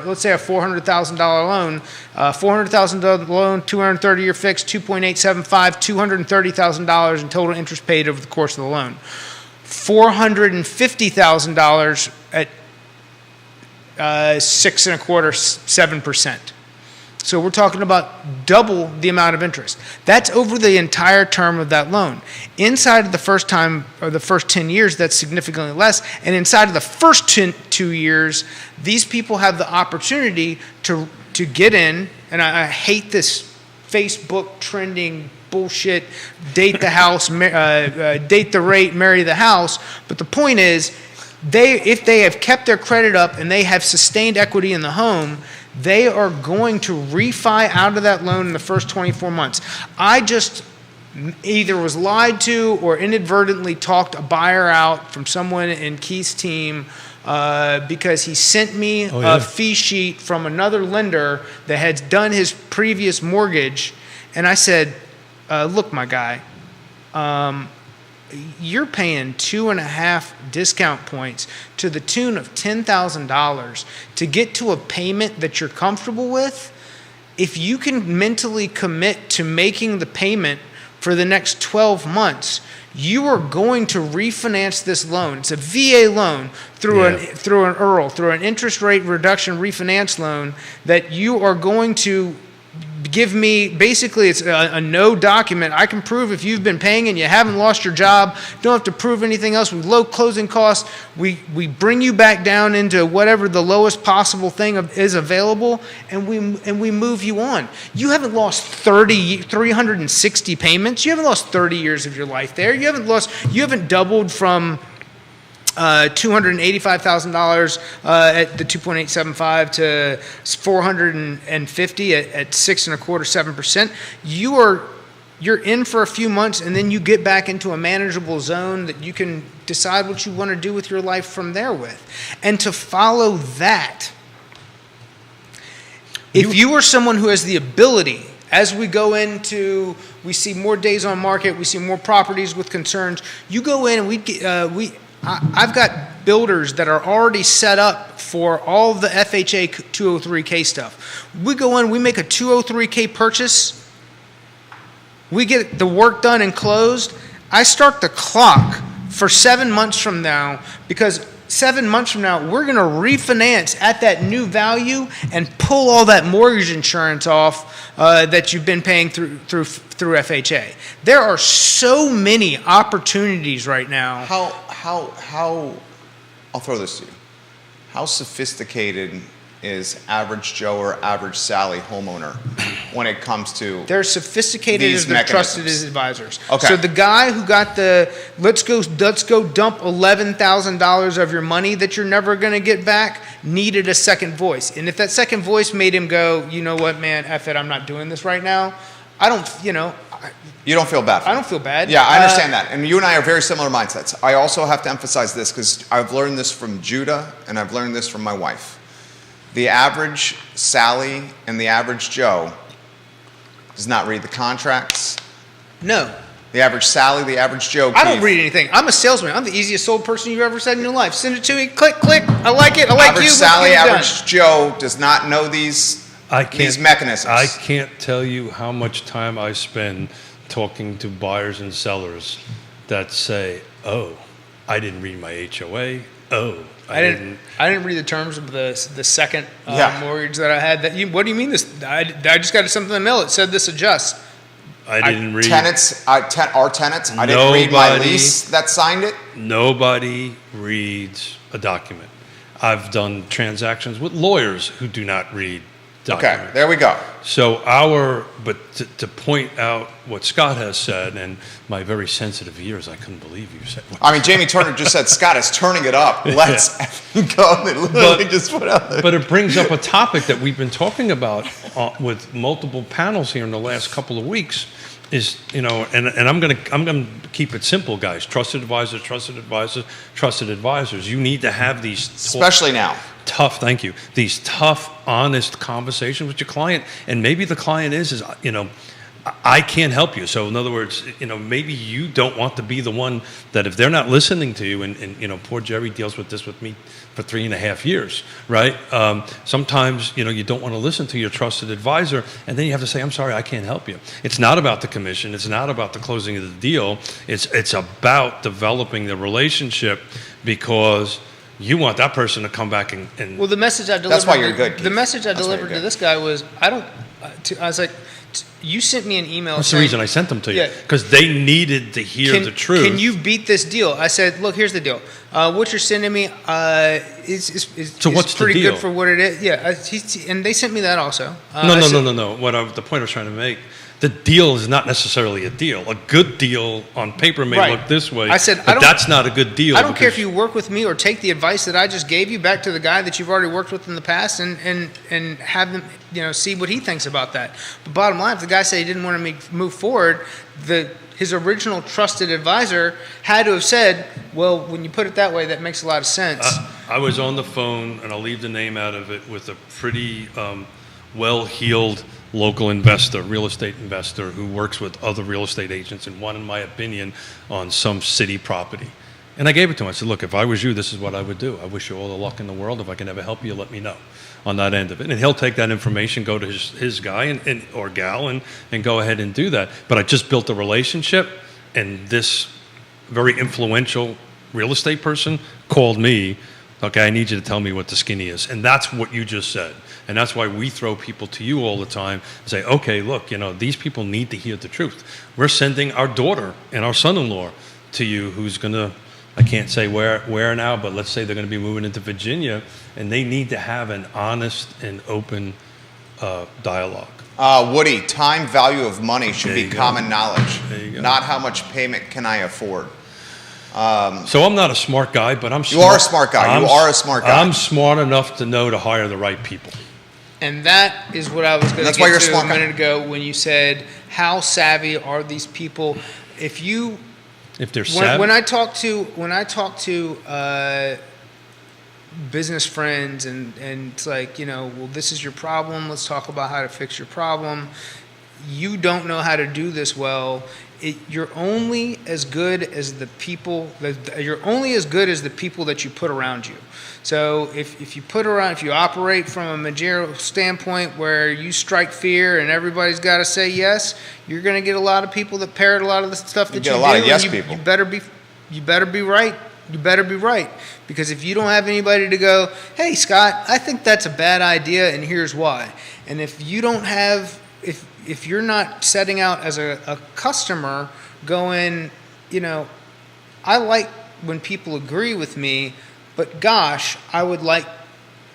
let's say a $400,000 loan, $400,000 loan, 230-year fixed, 2.875, $230,000 in total interest paid over the course of the loan. $450,000 at 6.25%, 7%. So we're talking about double the amount of interest. That's over the entire term of that loan. Inside of the first 10 years, that's significantly less. And inside of the first 2 years, these people have the opportunity to get in, and I hate this Facebook trending bullshit, date the house, date the rate, marry the house. But the point is, if they have kept their credit up and they have sustained equity in the home, they are going to refi out of that loan in the first 24 months. I just either was lied to or inadvertently talked a buyer out from someone in Keith's team because he sent me a fee sheet from another lender that had done his previous mortgage. And I said, look, my guy, you're paying 2.5 discount points to the tune of $10,000 to get to a payment that you're comfortable with. If you can mentally commit to making the payment for the next 12 months, you are going to refinance this loan. It's a VA loan through an IRRRL, through an interest rate reduction refinance loan that you are going to give me. Basically, it's a no document. I can prove if you've been paying and you haven't lost your job. Don't have to prove anything else. With low closing costs, we bring you back down into whatever the lowest possible thing is available, and we move you on. You haven't lost 360 payments. You haven't lost 30 years of your life there. You haven't doubled from $285,000 at the 2.875 to $450 at 6.25%, 7%. You're in for a few months, and then you get back into a manageable zone that you can decide what you want to do with your life from there with. And to follow that, if you are someone who has the ability, as we go into, we see more days on market, we see more properties with concerns, you go in and I've got builders that are already set up for all the FHA 203K stuff. We go in, we make a 203K purchase, we get the work done and closed. I start the clock for 7 months from now, because 7 months from now, we're going to refinance at that new value and pull all that mortgage insurance off that you've been paying through FHA. There are so many opportunities right now. I'll throw this to you. How sophisticated is average Joe or average Sally homeowner when it comes to they're sophisticated as they're trusted as advisors. Okay. So the guy who got the let's go dump $11,000 of your money that you're never going to get back needed a second voice. And if that second voice made him go, you know what, man, F it, I'm not doing this right now. You don't feel bad for I don't feel bad. Yeah, I understand that. And you and I are very similar mindsets. I also have to emphasize this because I've learned this from Judah and I've learned this from my wife. The average Sally and the average Joe does not read the contracts. No. The average Sally, the average Joe. I don't read anything. I'm a salesman. I'm the easiest sold person you've ever said in your life. Send it to me. Click, click. I like it. I like average you. Sally, average Joe does not know these mechanisms. I can't tell you how much time I spend talking to buyers and sellers that say, "Oh, I didn't read my HOA. Oh, I didn't read the terms of the second mortgage that I had. What do you mean this? I just got something in the mail. It said this adjusts. I didn't read our tenants. I didn't read my lease that signed it. Nobody reads a document. I've done transactions with lawyers who do not read documents. Okay, there we go. So to point out what Scott has said, and my very sensitive ears, I couldn't believe you said. I mean, Jamie Turner just said Scott is turning it up. Let's go. They literally just put out there. But it brings up a topic that we've been talking about with multiple panels here in the last couple of weeks. Is and I'm gonna keep it simple, guys. Trusted advisors, trusted advisors, trusted advisors. You need to have these, especially now. Thank you. These tough, honest conversations with your client, and maybe the client is I can't help you. So in other words, maybe you don't want to be the one that if they're not listening to you, and poor Jerry deals with this with me for 3.5 years, right? Sometimes, you don't want to listen to your trusted advisor, and then you have to say, I'm sorry, I can't help you. It's not about the commission. It's not about the closing of the deal. It's about developing the relationship, because you want that person to come back and Well, the message I delivered. That's why you're good, Keith. The message I That's why delivered you're to good. this guy was, I was like, you sent me an email. That's the saying, reason I sent them to you, Yeah. because they needed to hear the truth. Can you beat this deal? I said, look, here's the deal. What you're sending me is So what's the pretty deal? good for what it is. Yeah, and they sent me that also. No. The point I was trying to make, the deal is not necessarily a deal. A good deal on paper may Right. look this way, I said, but that's not a good deal. I don't care if because- you work with me or take the advice that I just gave you back to the guy that you've already worked with in the past and have them, see what he thinks about that. But bottom line, if the guy said he didn't want to move forward, his original trusted advisor had to have said, well, when you put it that way, that makes a lot of sense. I was on the phone, and I'll leave the name out of it, with a pretty well-heeled local investor, real estate investor, who works with other real estate agents and wanted my opinion on some city property. And I gave it to him. I said, look, if I was you, this is what I would do. I wish you all the luck in the world. If I can ever help you, let me know on that end of it. And he'll take that information, go to his guy or gal and go ahead and do that. But I just built a relationship, and this very influential real estate person called me, okay, I need you to tell me what the skinny is. And that's what you just said. And that's why we throw people to you all the time and say, okay, look, these people need to hear the truth. We're sending our daughter and our son-in-law to you, who's going to, I can't say where now, but let's say they're going to be moving into Virginia, and they need to have an honest and open dialogue. Woody, time value of money should There be you go. common knowledge, There you go. not how much payment can I afford. So I'm not a smart guy, but I'm You are a smart guy. You are a smart guy. I'm smart enough to know to hire the right people. And that is what I was going to That's why get you're a to a smart guy. minute ago when you said, how savvy are these people? If If they're savvy. when I talk to business friends and it's like, well, this is your problem. Let's talk about how to fix your problem. You don't know how to do this well. You're only as good as the people. You're only as good as the people that you put around you. So if you operate from a managerial standpoint where you strike fear and everybody's got to say yes, you're going to get a lot of people that parrot a lot of the stuff that you do. get a lot of and yes you, people. You better be right. You better be right, because if you don't have anybody to go, hey Scott, I think that's a bad idea and here's why. And if you don't have, if you're not setting out as a customer going, I like when people agree with me, but gosh, I would like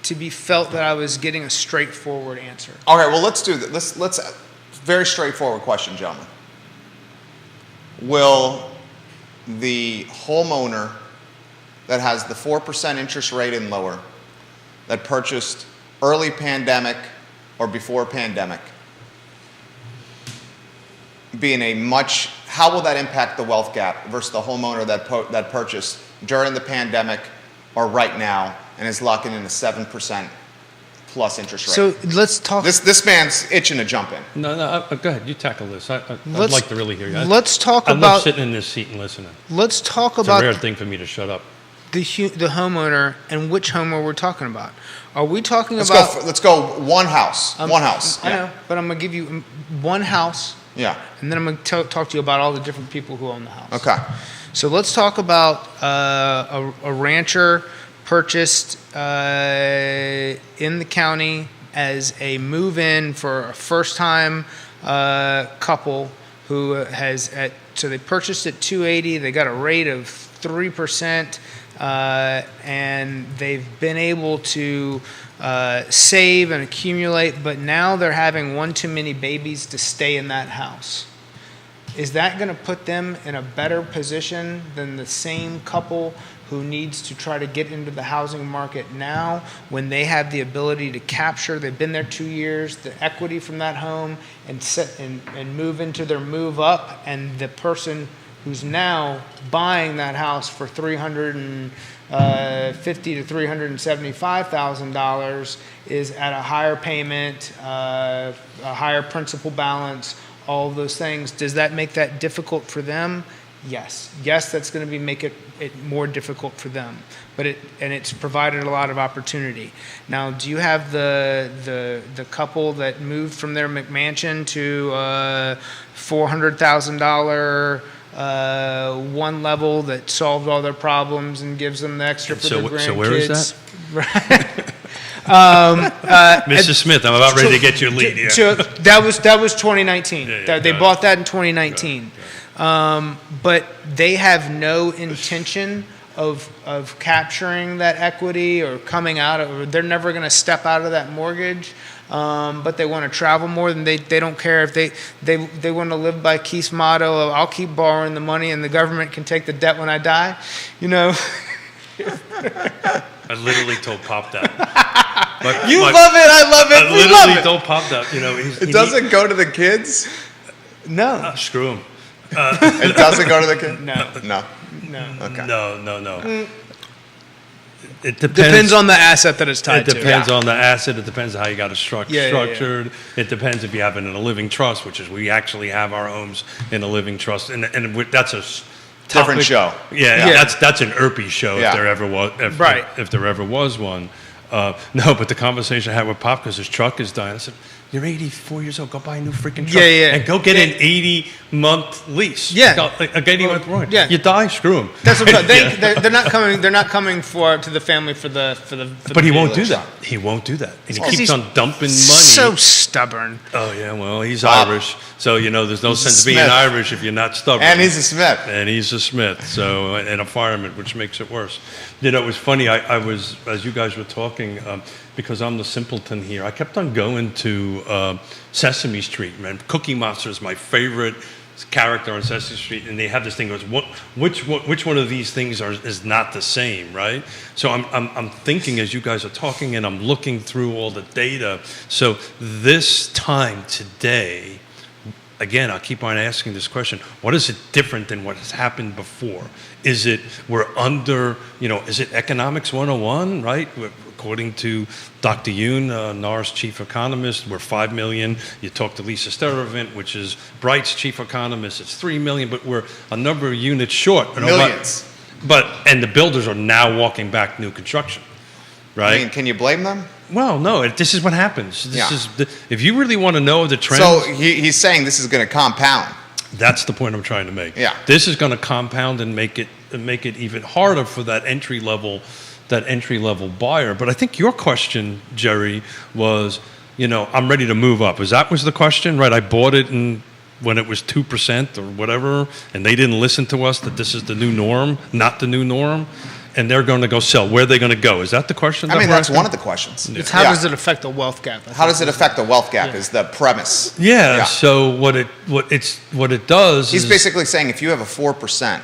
to be felt that I was getting a straightforward answer. All right, well, let's do this. Let's very straightforward question, gentlemen. Will the homeowner that has the 4% interest rate and lower, that purchased early pandemic or before pandemic, how will that impact the wealth gap versus the homeowner that purchased during the pandemic or right now and is locking in a 7% plus interest rate? So let's talk. This man's itching to jump in. No, go ahead. You tackle this. I'd Let's- like to really hear you. let's talk I love about- sitting in this seat and listening. Let's talk It's a rare about thing for me to shut up. the homeowner and which homeowner we're talking about. Are we talking Let's about? let's go one house. One house. I Yeah. know, but I'm gonna give you one house, Yeah. and then I'm gonna talk to you about all the different people who own the house. Okay. So let's talk about a rancher purchased in the county as a move-in for a first-time couple who so they purchased at 280. They got a rate of 3%, and they've been able to save and accumulate, but now they're having one too many babies to stay in that house. Is that going to put them in a better position than the same couple who needs to try to get into the housing market now when they have the ability to capture, they've been there 2 years, the equity from that home and move into their move up, and the person who's now buying that house for $350,000 to $375,000 is at a higher payment, a higher principal balance, all of those things. Does that make that difficult for them? Yes. Yes, that's going to make it more difficult for them. But it's provided a lot of opportunity. Now, do you have the couple that moved from their McMansion to $400,000 one level that solved all their problems and gives them the extra for their grandkids? So where is that? Right. Mrs. Smith, I'm about ready to get your lead here. That was 2019. They bought that in 2019. But they have no intention of capturing that equity or coming out of. They're never going to step out of that mortgage. But they want to travel more than they don't care if they want to live by Keith's motto of I'll keep borrowing the money and the government can take the debt when I die. I literally told Pop that. You love it. I love it. I We love literally it. told Pop that. It doesn't go to the kids. No. Screw him. It doesn't go to the kids. No. No. Okay. No. It Depends on the asset that it's tied It depends to. on the asset. It depends on how you got it structured. Yeah. It depends if you have it in a living trust, which is we actually have our homes in a living trust, and that's a Different topic. show. Yeah. That's an ERPI show Yeah. if there ever was. Right. If there ever was one. No, but the conversation I had with Pop because his truck is dying. I said, "You're 84 years old. Go buy a new freaking truck. Yeah. And go get an 80-month lease. Yeah. Go, like, a 80-month warranty. yeah. You die, screw him. That's what I'm saying. They're not coming. They're not coming to the family for the. But he won't do village. that. He won't do that. And he Because keeps he's on dumping money. So stubborn. Oh, yeah, well, he's Bob. Irish. So, there's no He's a sense being Smith. Irish if you're not stubborn. And he's a Smith. And he's a Smith, so, and a fireman, which makes it worse. It was funny, I was, as you guys were talking, because I'm the simpleton here, I kept on going to Sesame Street, man. Cookie Monster is my favorite character on Sesame Street, and they have this thing goes, which one of these things is not the same, right? So I'm thinking as you guys are talking, and I'm looking through all the data. So this time today, again, I'll keep on asking this question: what is it different than what has happened before? Is it we're under? Is it economics 101, right? According to Dr. Yoon, NAR's chief economist, we're 5 million. You talk to Lisa Steravant, which is Bright's chief economist, it's 3 million, but we're a number of units short. Millions. And the builders are now walking back new construction, right? I mean, can you blame them? Well, no, this is what happens. Yeah. If you really want to know the trends. So he's saying this is going to compound. That's the point I'm trying to make. Yeah. This is going to compound and make it even harder for that entry level buyer. But I think your question, Jerry, was, I'm ready to move up. Was the question, right? I bought it when it was 2% or whatever, and they didn't listen to us that this is the new norm, not the new norm, and they're going to go sell. Where are they going to go? Is that the question? I mean, that's one of the questions. It's how does it affect the wealth gap? How does it affect the wealth gap? Is the premise. Yeah. So what it does He's is basically saying if you have a 4%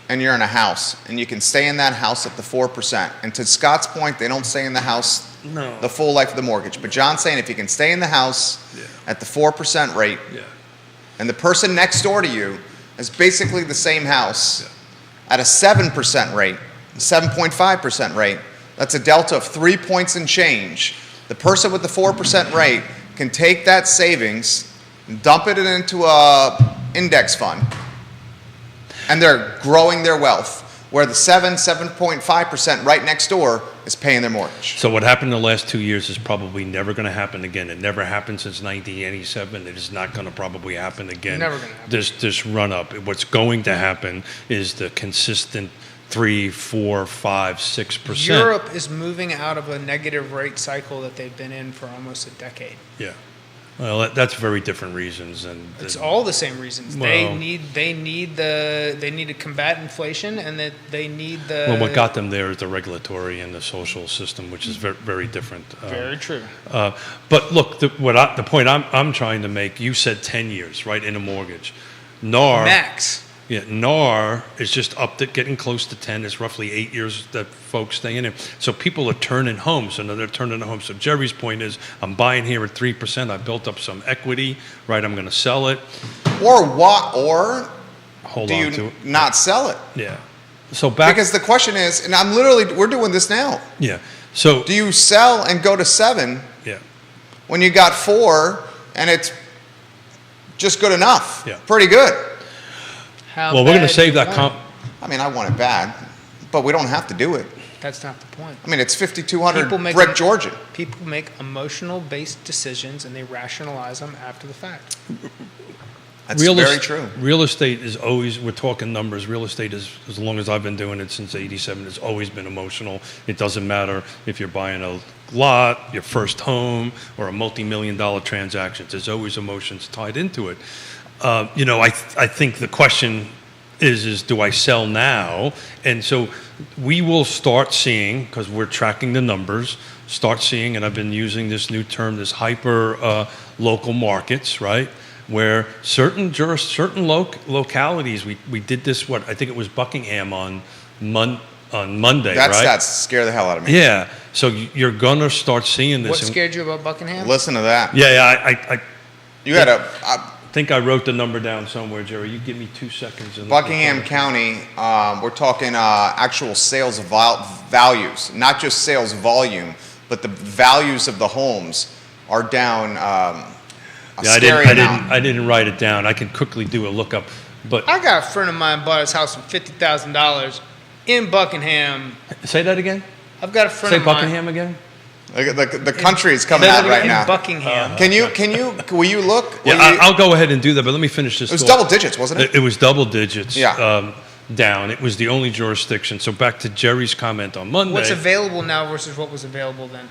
and you're in a house and you can stay in that house at the 4%, and to Scott's point, they don't stay in the house the full life of the mortgage. But John's saying if you can stay in the house at the 4% rate, and the person next door to you is basically the same house at a 7% rate, 7.5% rate, that's a delta of 3 points and change. The person with the 4% rate can take that savings and dump it into a index fund, and they're growing their wealth, where the 7.5% right next door is paying their mortgage. So what happened in the last 2 years is probably never going to happen again. It never happened since 1987. It is not going to probably happen again. Never going to happen. This run up. What's going to happen is the consistent 3, 4, 5, 6%. Europe is moving out of a negative rate cycle that they've been in for almost a decade. Yeah. Well, that's very different reasons, and It's all the same reasons. Well- They need to combat inflation, and that they need the. well, what got them there is the regulatory and the social system, which is very, very different. Very true. But look, the point I'm trying to make. You said 10 years, right, in a mortgage. NAR. Max. Yeah, NAR is just up to getting close to 10. It's roughly 8 years that folks stay in it. So people are turning homes, and they're turning homes. So Jerry's point is, I'm buying here at 3%. I built up some equity, right? I'm going to sell it. Or what? Or Hold do on you to it. not sell it? Yeah. So back. Because the question is, and we're doing this now. Yeah. So. Do you sell and go to 7 Yeah. when you got 4 and it's just good enough. Yeah. Pretty good. How Well, we're going bad to save do you that want I mean, I want it bad, but we don't have to do it. it? That's not the point. I mean, it's 5,200 People make brick em- Georgian. People make emotional-based decisions and they rationalize them after the fact. That's very true. Real estate is always, we're talking numbers, real estate is, as long as I've been doing it since 87, it's always been emotional. It doesn't matter if you're buying a lot, your first home, or a multi-million-dollar transaction. There's always emotions tied into it. I think the question is do I sell now? And so we will start seeing, because we're tracking the numbers, and I've been using this new term, this hyper local markets, right? Where certain localities, we did this, I think it was Buckingham on Monday, That right? stats scare the hell out of me. Yeah, so you're gonna start seeing this. What scared you about Buckingham? Listen to that. Yeah, You had I think I wrote the number down somewhere, Jerry. You give me 2 seconds. And Buckingham County, we're talking actual sales values, not just sales volume, but the values of the homes are down a scary amount. I didn't write it down. I can quickly do a lookup, but I got a friend of mine bought his house for $50,000 in Buckingham. say that again. I've got a friend Say of mine. Buckingham again. The country is coming out right in now. Buckingham. Will you look? Yeah, I'll go ahead and do that, but let me finish this. It was thought. double digits, wasn't it? It was double digits. Yeah. Down. It was the only jurisdiction. So back to Jerry's comment on Monday. What's available now versus what was available then?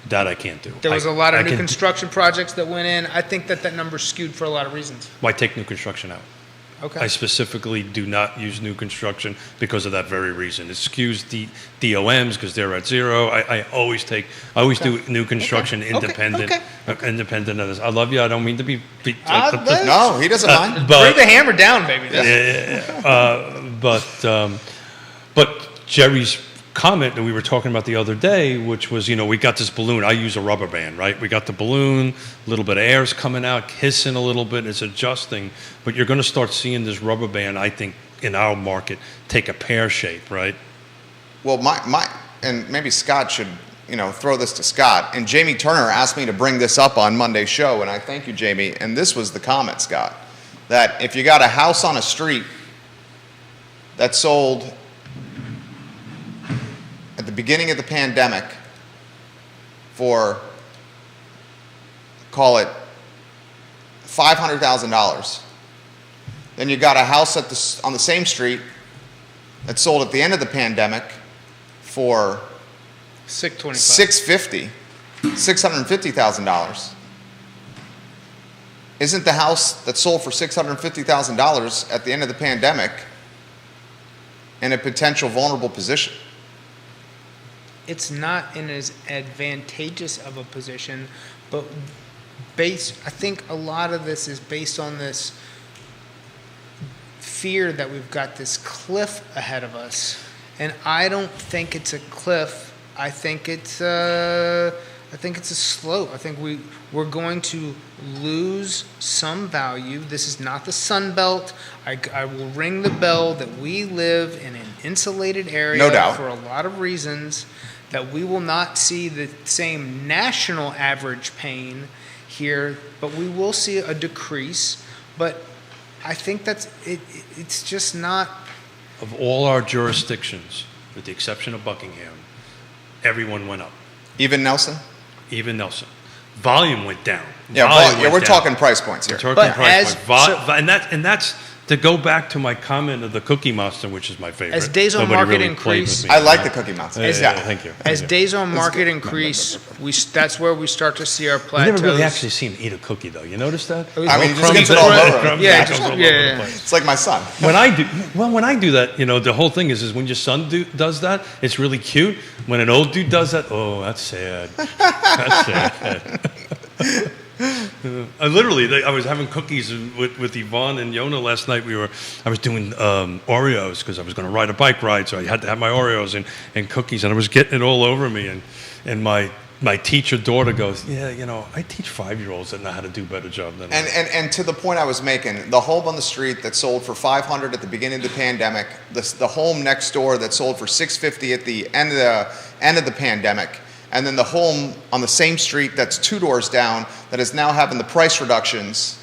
That I can't do. There was a lot of I new can- construction projects that went in. I think that number's skewed for a lot of reasons. Why take new construction out? Okay. I specifically do not use new construction because of that very reason. It skews the DOMs because they're at zero. I always do new construction Okay. independent, Okay. Independent of this. I love you. I don't mean to be. No, he doesn't mind. Bring the hammer down, baby. But Jerry's comment that we were talking about the other day, which was, we got this balloon. I use a rubber band, right? We got the balloon, a little bit of air's coming out, hissing a little bit, it's adjusting. But you're going to start seeing this rubber band, I think, in our market, take a pear shape, right? Well, and maybe Scott should, throw this to Scott. And Jamie Turner asked me to bring this up on Monday's show, and I thank you, Jamie. And this was the comment, Scott, that if you got a house on a street that sold at the beginning of the pandemic for, call it $500,000, then you got a house on the same street that sold at the end of the pandemic for $650,000. Isn't the house that sold for $650,000 at the end of the pandemic in a potential vulnerable position? It's not in as advantageous of a position, but I think a lot of this is based on this fear that we've got this cliff ahead of us. And I don't think it's a cliff. I think it's a slope. I think we're going to lose some value. This is not the Sun Belt. I will ring the bell that we live in an insulated area No doubt. for a lot of reasons, that we will not see the same national average pain here, but we will see a decrease. But I think that's it. It's just not. Of all our jurisdictions, with the exception of Buckingham, everyone went up. Even Nelson? Even Nelson. Volume went down. Yeah, Volume went we're down. talking price points here. We're talking But price as- point. And that's to go back to my comment of the Cookie Monster, which is my favorite. As days on Nobody market really played increase- with me I on like that. the Cookie Monster. Thank you. As Thank you. days on market increase, that's where we start to see our I've plateaus. never really actually seen him eat a cookie, though. You notice that? I mean, just Crumbs gets it all everywhere. over. Crumbs Yeah, goes all over yeah. the place. It's like my son. When I do that, the whole thing is when your son does that, it's really cute. When an old dude does that, oh, that's sad. That's sad. I was having cookies with Yvonne and Yona last night. I was doing Oreos because I was going to ride a bike ride, so I had to have my Oreos and cookies, and I was getting it all over me. And my teacher daughter goes, yeah, I teach 5-year-olds that know how to do a better job than I. And to the point I was making, the home on the street that sold for $500 at the beginning of the pandemic, the home next door that sold for $650 at the end of the pandemic, and then the home on the same street that's 2 doors down that is now having the price reductions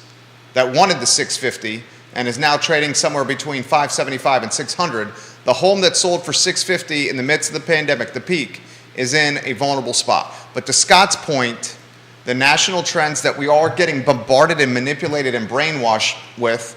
that wanted the 650 and is now trading somewhere between 575 and 600. The home that sold for 650 in the midst of the pandemic, the peak, is in a vulnerable spot. But to Scott's point, the national trends that we are getting bombarded and manipulated and brainwashed with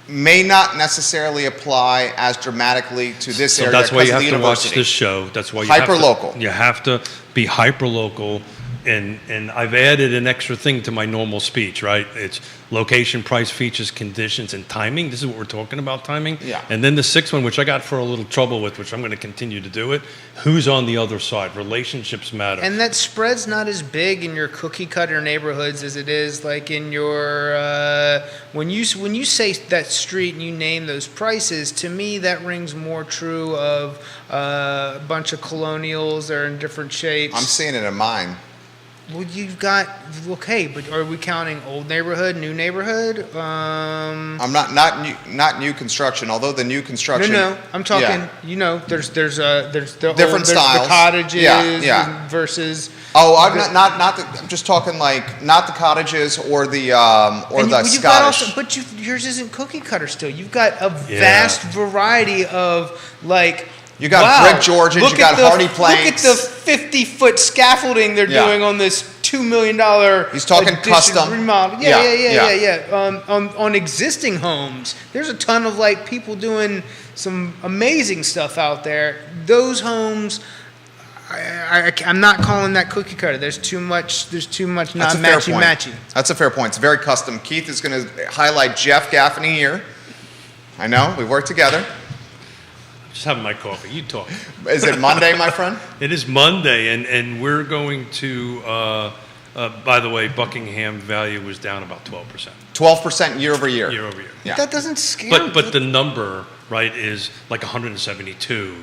may not necessarily apply as dramatically to this So area. that's why you because have of the to watch university. this show. That's why you Hyper-local. You have to be hyper-local. And I've added an extra thing to my normal speech, right? It's location, price, features, conditions, and timing. This is what we're talking about, timing. Yeah. And then the sixth one, which I got for a little trouble with, which I'm going to continue to do it. Who's on the other side? Relationships matter. And that spread's not as big in your cookie cutter neighborhoods as it is like in your when you say that street and you name those prices. To me, that rings more true of a bunch of colonials that are in different shapes. I'm seeing it in mine. Well, you've got okay, but are we counting old neighborhood, new neighborhood? I'm not new construction, although the new construction. No, I'm talking. Yeah. You know, there's the Different there's styles. the cottages Yeah. versus. Oh, I'm just talking like not the cottages or the And the you've got Scottish. but yours isn't cookie cutter still. You've got a vast variety of like. You got wow, brick Georgians, look you got at the- hardy planks. Look at the 50-foot scaffolding they're Yeah. doing on this $2 million. He's talking addition, custom. remodel. Yeah, Yeah. On existing homes, there's a ton of like people doing some amazing stuff out there. Those homes. I'm not calling that cookie cutter. There's too much not That's a fair point. matchy. That's a fair point. It's very custom. Keith is going to highlight Jeff Gaffney here. I know we work together. Just having my coffee. You talk. Is it Monday, my friend? It is Monday, and we're going to, by the way, Buckingham value was down about 12% 12% year over year. year over year. Yeah. That doesn't scare me. But the number, right, is like 172,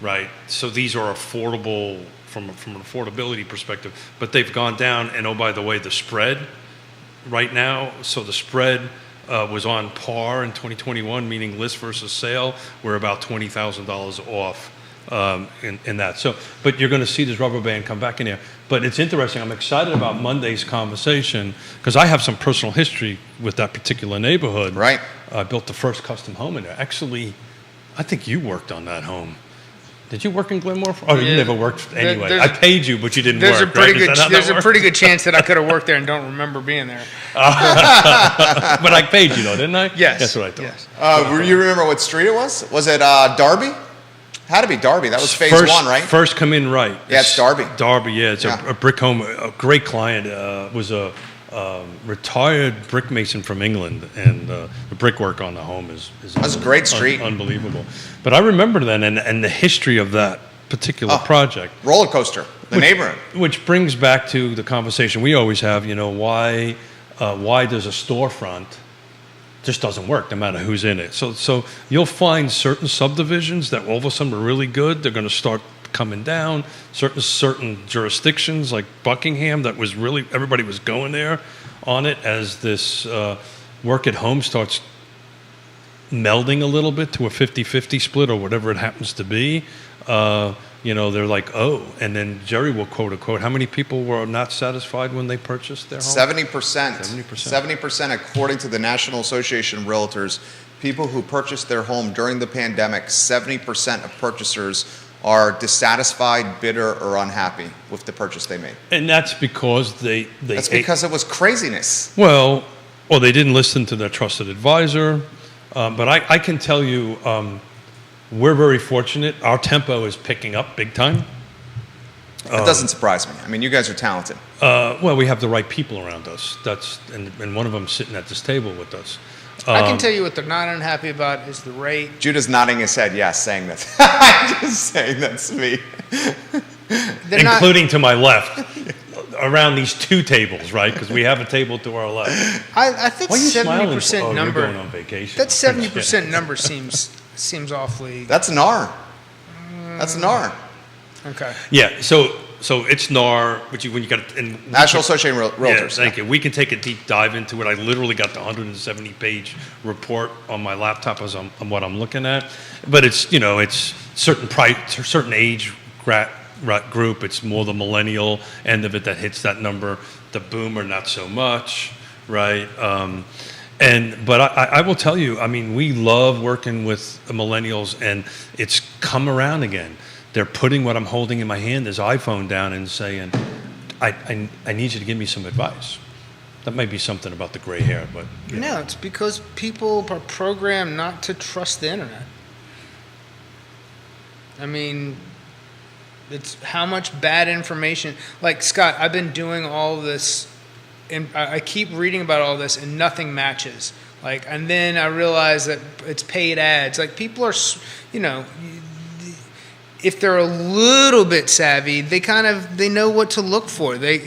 right? So these are affordable from an affordability perspective, but they've gone down, and oh, by the way, the spread right now, so the spread was on par in 2021, meaning list versus sale. We're about $20,000 off in that. So, but you're going to see this rubber band come back in there. But it's interesting. I'm excited about Monday's conversation because I have some personal history with that particular neighborhood. Right. I built the first custom home in there. Actually, I think you worked on that home. Did you work in Glenmore? Oh, you Yeah. never worked anyway. There's- I paid you, but you didn't There's work. a pretty right? Is good that how there's that a works? pretty good chance that I could have worked there and don't remember being there. But I paid you though, didn't I? Yes. That's what I thought. Yes. You remember what street it was? Was it Darby? Had to be Darby. That was phase First, one, right? First come in right. Yeah, it's Darby. Darby, yeah. It's Yeah. a brick home. A great client was a retired brick mason from England, and the brickwork on the home is That's a great street. unbelievable. But I remember then and the history of that particular project. Roller coaster. The neighborhood. Which brings back to the conversation we always have, you know, why does a storefront just doesn't work no matter who's in it. So you'll find certain subdivisions that all of a sudden are really good. They're going to start coming down. Certain jurisdictions like Buckingham that was really, everybody was going there on it as this work at home starts melding a little bit to a 50-50 split or whatever it happens to be. You know, they're like, oh, and then Jerry will quote a quote. How many people were not satisfied when they purchased their home? 70%. 70% according to the National Association of Realtors. People who purchased their home during the pandemic, 70% of purchasers are dissatisfied, bitter, or unhappy with the purchase they made. And that's because That's because it was craziness. Well, or they didn't listen to their trusted advisor. But I can tell you, we're very fortunate. Our tempo is picking up big time. It doesn't surprise me. I mean, you guys are talented. Well, we have the right people around us. And one of them sitting at this table with us. I can tell you what they're not unhappy about is the rate. Judah's nodding his head, yes, saying that. I'm just saying that's me. They're not, Including to my left, around these two tables, right? Because we have a table to our left. I think Why are you smiling? 70% Oh, number. you're going on vacation. That 70% number seems awfully That's NAR. That's NAR. okay. Yeah, so it's NAR, but when you got National Association of Realtors. Yeah, thank you. We can take a deep dive into it. I literally got the 170-page report on my laptop as on what I'm looking at. But it's, you know, it's certain price, certain age group. It's more the millennial end of it that hits that number. The boomer, not so much, right? But I will tell you, I mean, we love working with the millennials, and it's come around again. They're putting what I'm holding in my hand, this iPhone, down and saying, I need you to give me some advice. That might be something about the gray hair, but... No, it's because people are programmed not to trust the internet. I mean, it's how much bad information... Like, Scott, I've been doing all this, and I keep reading about all this, and nothing matches. Like, and then I realize that it's paid ads. Like, people are, you know... If they're a little bit savvy, they know what to look for. They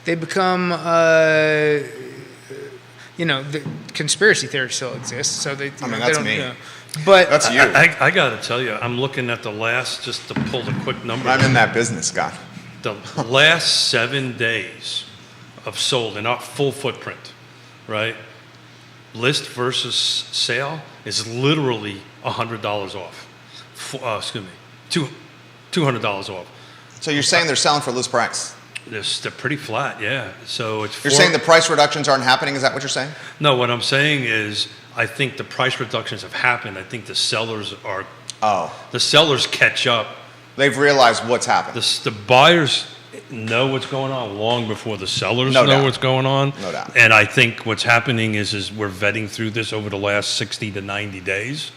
become, the conspiracy theory still exists. So they that's don't, me. But That's you. I got to tell you, I'm looking at the last, just to pull the quick number. I'm in that business, Scott. The last 7 days of sold and not full footprint, right? List versus sale is literally $100 off. Excuse me. $200 off. So you're saying they're selling for list price? They're pretty flat, yeah. So it's You're saying the price reductions aren't happening? Is that what you're saying? No, what I'm saying is I think the price reductions have happened. I think the sellers catch up. They've realized what's happened. The buyers know what's going on long before the sellers know what's going on. No doubt. And I think what's happening is we're vetting through this over the last 60 to 90 days.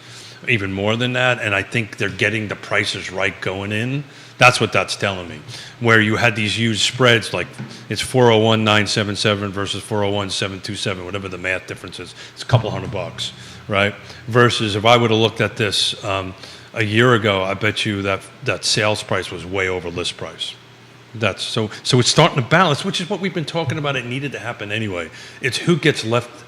Even more than that, and I think they're getting the prices right going in. That's what that's telling me. Where you had these huge spreads, like it's 401,977 versus 401,727, whatever the math difference is. It's a couple $100, right? Versus if I would have looked at this a year ago, I bet you that sales price was way over list price. So it's starting to balance, which is what we've been talking about. It needed to happen anyway. It's who gets left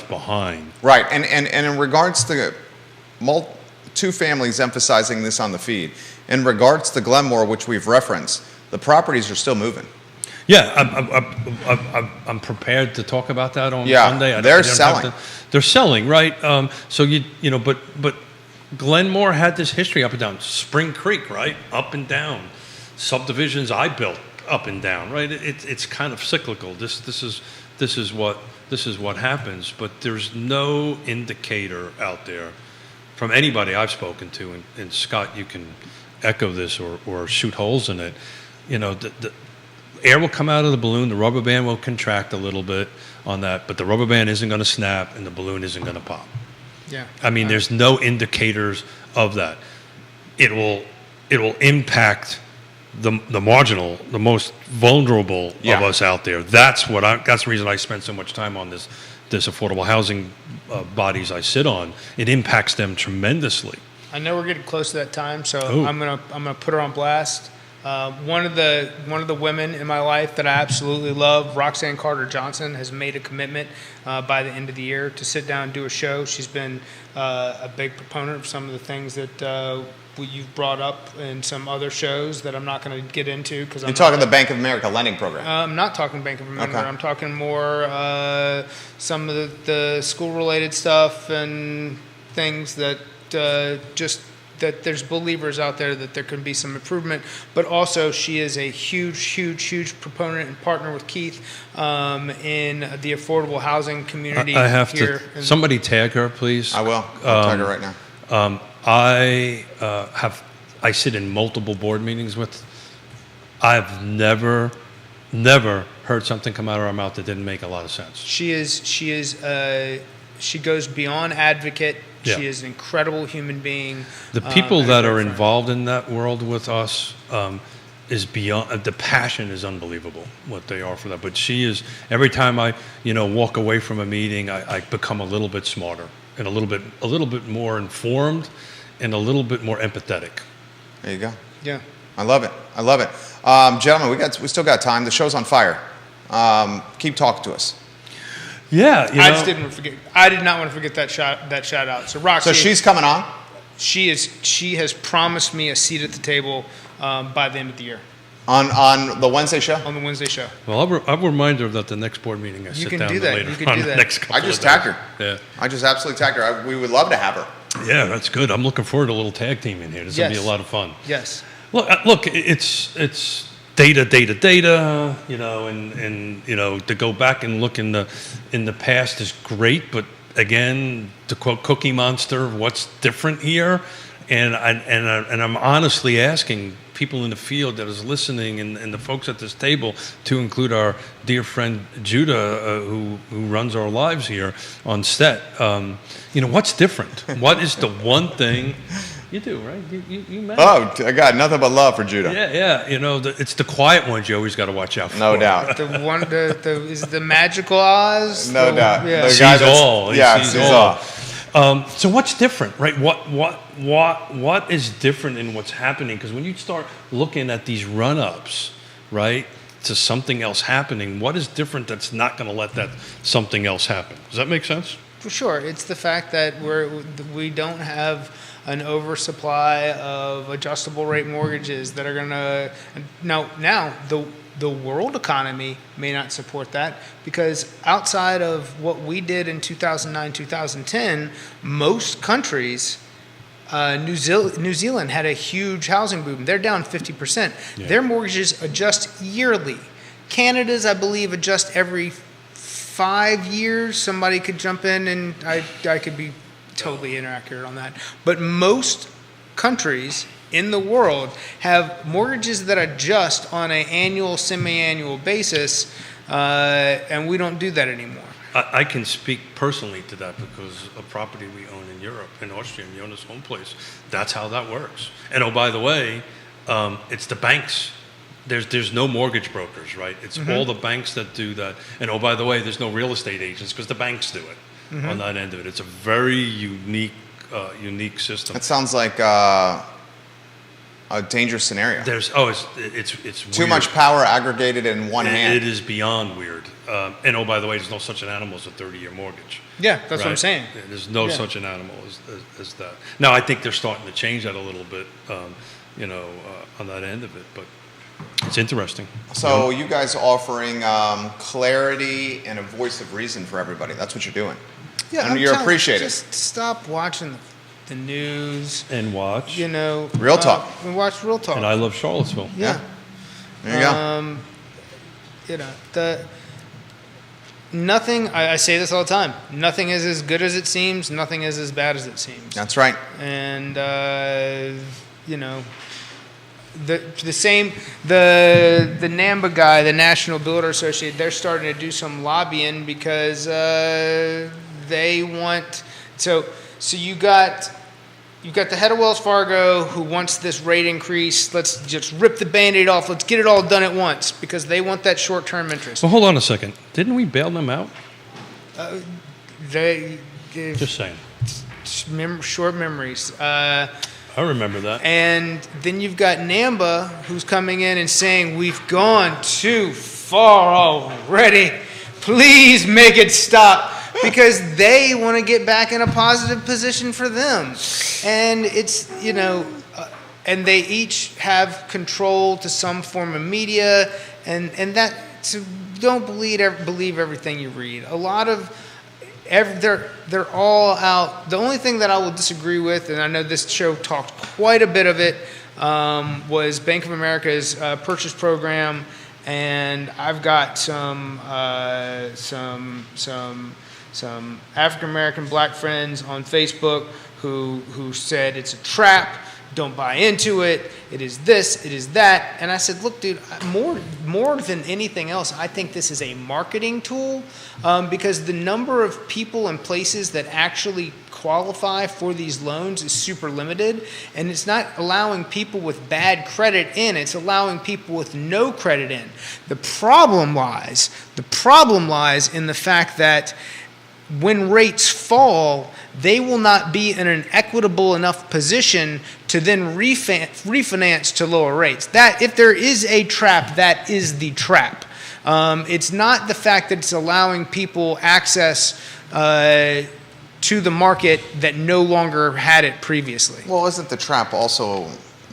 behind. Right, and in regards to two families emphasizing this on the feed, in regards to Glenmore, which we've referenced, the properties are still moving. Yeah, I'm prepared to talk about that on Sunday. They're selling. They're selling, right? But Glenmore had this history up and down. Spring Creek, right, up and down. Subdivisions I built up and down, right? It's kind of cyclical. This is what happens. But there's no indicator out there from anybody I've spoken to, and Scott, you can echo this or shoot holes in it. The air will come out of the balloon, the rubber band will contract a little bit on that, but the rubber band isn't going to snap and the balloon isn't going to pop. Yeah. I mean, there's no indicators of that. It will impact the marginal, the most vulnerable of us out there. That's the reason I spend so much time on this affordable housing bodies I sit on. It impacts them tremendously. I know we're getting close to that time, so I'm gonna put her on blast. One of the women in my life that I absolutely love, Roxanne Carter Johnson, has made a commitment by the end of the year to sit down and do a show. She's been a big proponent of some of the things that you've brought up in some other shows that I'm not going to get into because you're talking the Bank of America lending program. I'm not talking Bank of America. Okay. I'm talking more some of the school-related stuff and things that that there's believers out there that there can be some improvement, but also she is a huge proponent and partner with Keith in the affordable housing community. I have to. Somebody tag her, please. I will. I'll tag her right now. I sit in multiple board meetings with. I've never heard something come out of her mouth that didn't make a lot of sense. She goes beyond advocate. Yeah. She is an incredible human being. The people that are involved in that world with us is beyond. The passion is unbelievable what they are for that. But she is. Every time I walk away from a meeting, I become a little bit smarter and a little bit more informed and a little bit more empathetic. There you go. Yeah. I love it. Gentlemen, we still got time. The show's on fire. Keep talking to us. Yeah, I just didn't forget. I did not want to forget that shout out. So Roxy, so she's coming on. She has promised me a seat at the table by the end of the year. On the Wednesday show. On the Wednesday show. Well, I'll remind her that the next board meeting I sit down later. You can do that. Next couple I just tagged her. Yeah. I just absolutely tagged her. We would love to have her. Yeah, that's good. I'm looking forward to a little tag team in here. This is going to be a lot of fun. Yes. Look, it's data, you know, and you know, to go back and look in the past is great, but again, to quote Cookie Monster, what's different here? And I'm honestly asking people in the field that is listening and the folks at this table, to include our dear friend Judah, who runs our lives here on set. You know, what's different? What is the one thing you do, right? You met. Oh, I got nothing but love for Judah. Yeah. You know, it's the quiet ones you always got to watch out for. No doubt. The one, is the magical Oz? No doubt. Yeah. The Sees guy that's- all. Yeah, Sees sees all. all. So what's different, right? What is different in what's happening? Because when you start looking at these run-ups, right, to something else happening, what is different that's not going to let that something else happen? Does that make sense? For sure. It's the fact that we don't have an oversupply of adjustable rate mortgages that are going to now the world economy may not support that, because outside of what we did in 2009, 2010, most countries, New Zealand had a huge housing boom. They're down 50%. Yeah. Their mortgages adjust yearly. Canada's, I believe, adjust every 5 years. Somebody could jump in, and I could be totally inaccurate on that. But most countries in the world have mortgages that adjust on an annual, semi-annual basis, and we don't do that anymore. I can speak personally to that because a property we own in Europe, in Austria, in Jonas Home Place, that's how that works. And oh, by the way, it's the banks. There's no mortgage brokers, right? It's all the banks that do that. And oh, by the way, there's no real estate agents because the banks do it on that end of it. It's a very unique system. That sounds like a dangerous scenario. It's Too weird. much power aggregated in one hand. It is beyond weird. And oh, by the way, there's no such an animal as a 30-year mortgage. Yeah, that's what I'm Right? saying. Yeah, there's no such an animal as that. Now, I think they're starting to change that a little bit, on that end of it, but it's interesting. So you guys offering clarity and a voice of reason for everybody. That's what you're doing. Yeah, And I'm you're telling- appreciated. Just stop watching the news. And watch. You know, Real Talk. We watch Real Talk. And I love Charlottesville. yeah. There you go. You know, nothing. I say this all the time. Nothing is as good as it seems. Nothing is as bad as it seems. That's right. And you know, the same. The NAMBA guy, the National Builder Association, they're starting to do some lobbying because they want. So you got the head of Wells Fargo who wants this rate increase. Let's just rip the Band-Aid off. Let's get it all done at once because they want that short-term interest. Well, hold on a second. Didn't we bail them out? They Just saying. short memories. I remember that. And then you've got NAMBA who's coming in and saying, we've gone too far already. Please make it stop. Because they want to get back in a positive position for them. And it's, you know, and they each have control to some form of media. And that, so don't believe everything you read. A lot of, they're all out. The only thing that I will disagree with, and I know this show talked quite a bit of it, was Bank of America's purchase program. And I've got some African American black friends on Facebook who said it's a trap. Don't buy into it. It is this. It is that. And I said, look, dude, more than anything else, I think this is a marketing tool because the number of people and places that actually qualify for these loans is super limited, and it's not allowing people with bad credit in. It's allowing people with no credit in. The problem lies in the fact that when rates fall, they will not be in an equitable enough position to then refinance to lower rates. That, if there is a trap, that is the trap. It's not the fact that it's allowing people access to the market that no longer had it previously. Well, isn't the trap also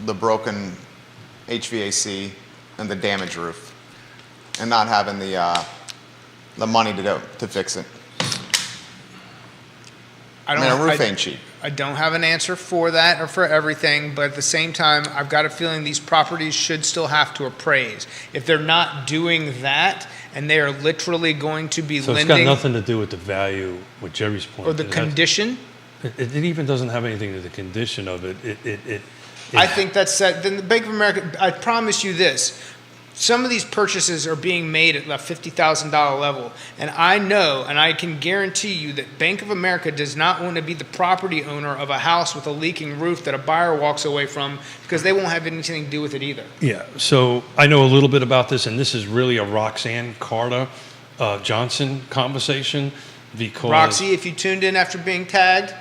the broken HVAC and the damaged roof, and not having the money to fix it? I mean, a roof ain't cheap. I don't have an answer for that or for everything, but at the same time, I've got a feeling these properties should still have to appraise. If they're not doing that, and they are literally going to be So it's lending, got nothing to do with the value, with Jerry's point. or the It has- condition, It even doesn't have anything to do with the condition of it. I think that's set. Then the Bank of America, I promise you this. Some of these purchases are being made at the $50,000 level. And I know, and I can guarantee you that Bank of America does not want to be the property owner of a house with a leaking roof that a buyer walks away from, because they won't have anything to do with it either. Yeah, so I know a little bit about this, and this is really a Roxanne Carter Johnson conversation, because Roxy, if you tuned in after being tagged,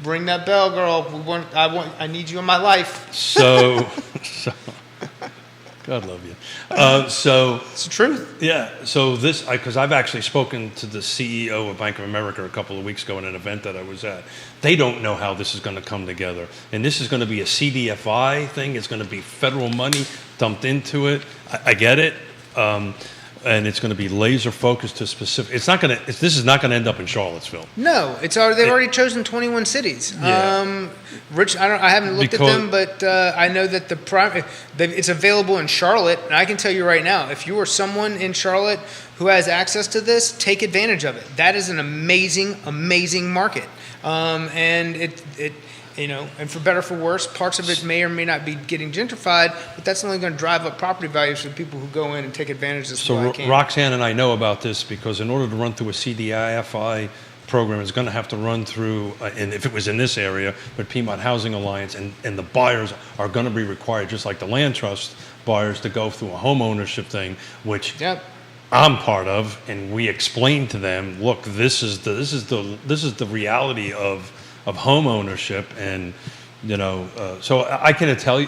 ring that bell, girl. I need you in my life. so God love you. So It's the truth. yeah, so this, because I've actually spoken to the CEO of Bank of America a couple of weeks ago in an event that I was at. They don't know how this is going to come together. And this is going to be a CDFI thing. It's going to be federal money dumped into it. I get it. And it's going to be laser focused to specific. It's not going to, this is not going to end up in Charlottesville. No, they've already chosen 21 cities. Yeah. Rich, I haven't looked Because- at them, but I know that it's available in Charlotte, and I can tell you right now, if you are someone in Charlotte who has access to this, take advantage of it. That is an amazing, amazing market, and it. And for better or for worse, parts of it may or may not be getting gentrified, but that's only going to drive up property values for people who go in and take advantage of this. So Roxanne and I know about this because in order to run through a CDIFI program, it's going to have to run through, and if it was in this area, but Piedmont Housing Alliance, and the buyers are going to be required, just like the land trust buyers, to go through a home ownership thing, which Yep. I'm part of, and we explain to them, look, this is the reality of home ownership, and so I can tell you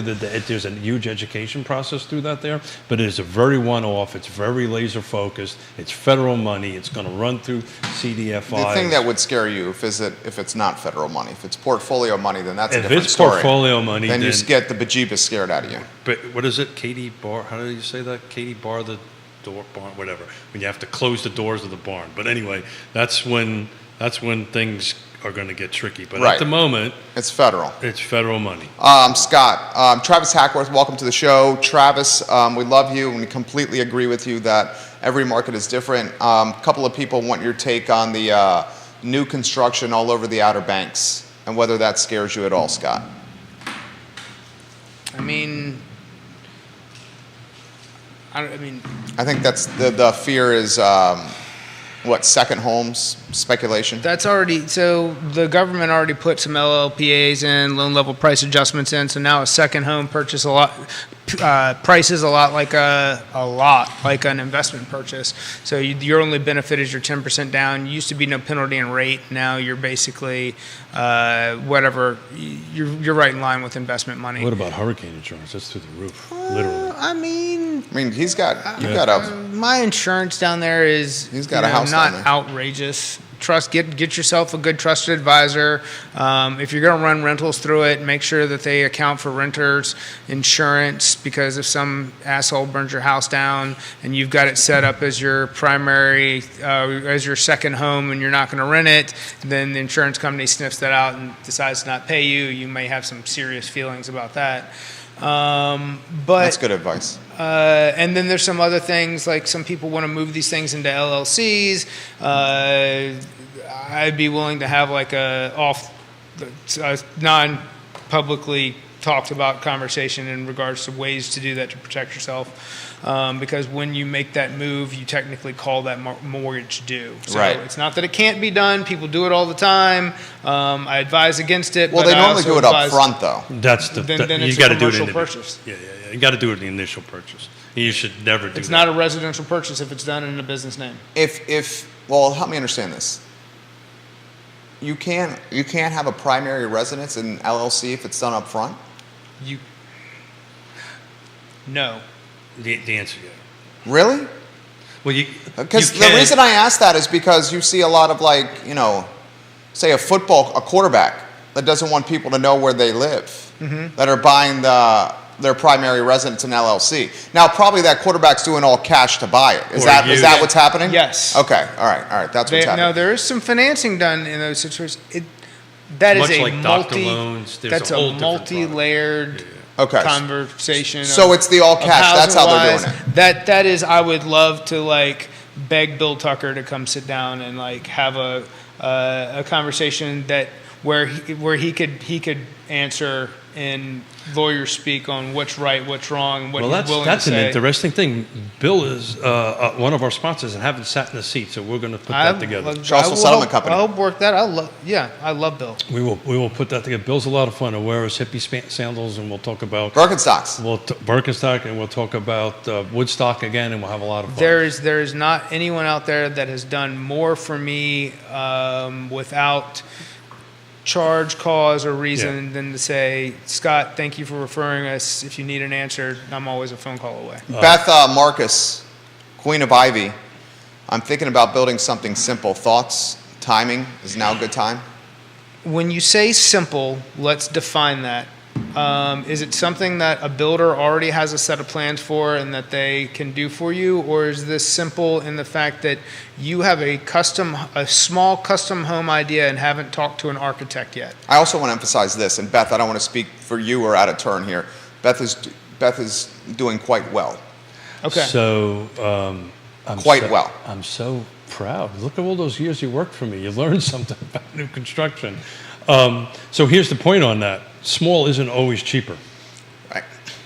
that there's a huge education process through that there, but it is a very one-off. It's very laser focused. It's federal money. It's going to run through CDFI. The thing that would scare you if it's not federal money. If it's portfolio money, then that's a if different it's story. portfolio money, then you then get the bejeebus scared out of you. But what is it? Katie Bar? How do you say that? Katie Bar the door barn, whatever. When you have to close the doors of the barn. But anyway, that's when things are going to get tricky. But Right. at the moment, It's federal. it's federal money. Scott, Travis Hackworth, welcome to the show. Travis, we love you and we completely agree with you that every market is different. A couple of people want your take on the new construction all over the Outer Banks and whether that scares you at all, Scott. I mean, I think that's the fear is second homes speculation. that's already, so the government already put some LLPAs in, loan level price adjustments in, so now a second home purchase prices a lot like an investment purchase. So your only benefit is your 10% down. Used to be no penalty in rate. Now you're basically whatever. You're right in line with investment money. What about hurricane insurance? That's through the roof, literally. I mean, You've got a my insurance down there is He's got a house not down there. outrageous. Get yourself a good trusted advisor. If you're going to run rentals through it, make sure that they account for renters insurance, because if some asshole burns your house down and you've got it set up as your primary, as your second home, and you're not going to rent it, then the insurance company sniffs that out and decides to not pay you. You may have some serious feelings about that. But that's good advice. and then there's some other things, like some people want to move these things into LLCs. I'd be willing to have like a non-publicly talked about conversation in regards to ways to do that to protect yourself. Because when you make that move, you technically call that mortgage due. So Right. it's not that it can't be done. People do it all the time. I advise against it. Well, but they I normally also do it up advise- front, though. That's the Then you it's a got to do it in commercial the purchase. Yeah. You got to do it in the initial purchase. You should never do It's that. not a residential purchase if it's done in a business name. Well, help me understand this. You can't have a primary residence in LLC if it's done up front? No. The answer, yeah. Really? Well, Because the reason I ask that is because you see a lot of say a quarterback that doesn't want people to know where they live, that are buying their primary residence in LLC. Now, probably that quarterback's doing all cash to buy it. Is that what's happening? Yes. Okay. All right. That's what's happening. Now, there is some financing done in those situations. That is Much a like Dr. Loans, there's that's a whole a different product. multi-layered Okay. conversation. So it's the all of cash. That's how they're doing housing-wise. it. That is, I would love to like beg Bill Tucker to come sit down and like have a conversation that where he could answer in lawyer speak on what's right, what's wrong, and what Well, he's willing that's to an say. interesting thing. Bill is one of our sponsors and haven't sat in the seat, so we're going to put that together. Charleston Settlement Company. I hope work that. I love Bill. We will put that together. Bill's a lot of fun. He'll wear his hippie sandals, and we'll talk about Birkenstocks. Birkenstock, and we'll talk about Woodstock again, and we'll have a lot of fun. There is not anyone out there that has done more for me without charge, cause, or reason than to say, Scott, thank you for referring us. If you need an answer, I'm always a phone call away. Beth Marcus, Queen of Ivy. I'm thinking about building something simple. Thoughts? Timing? Is now a good time? When you say simple, let's define that. Is it something that a builder already has a set of plans for and that they can do for you? Or is this simple in the fact that you have a small custom home idea and haven't talked to an architect yet? I also want to emphasize this, and Beth, I don't want to speak for you or out of turn here. Beth is doing quite well. Okay. So, Well. I'm so proud. Look at all those years you worked for me. You learned something about new construction. So here's the point on that. Small isn't always cheaper, Right.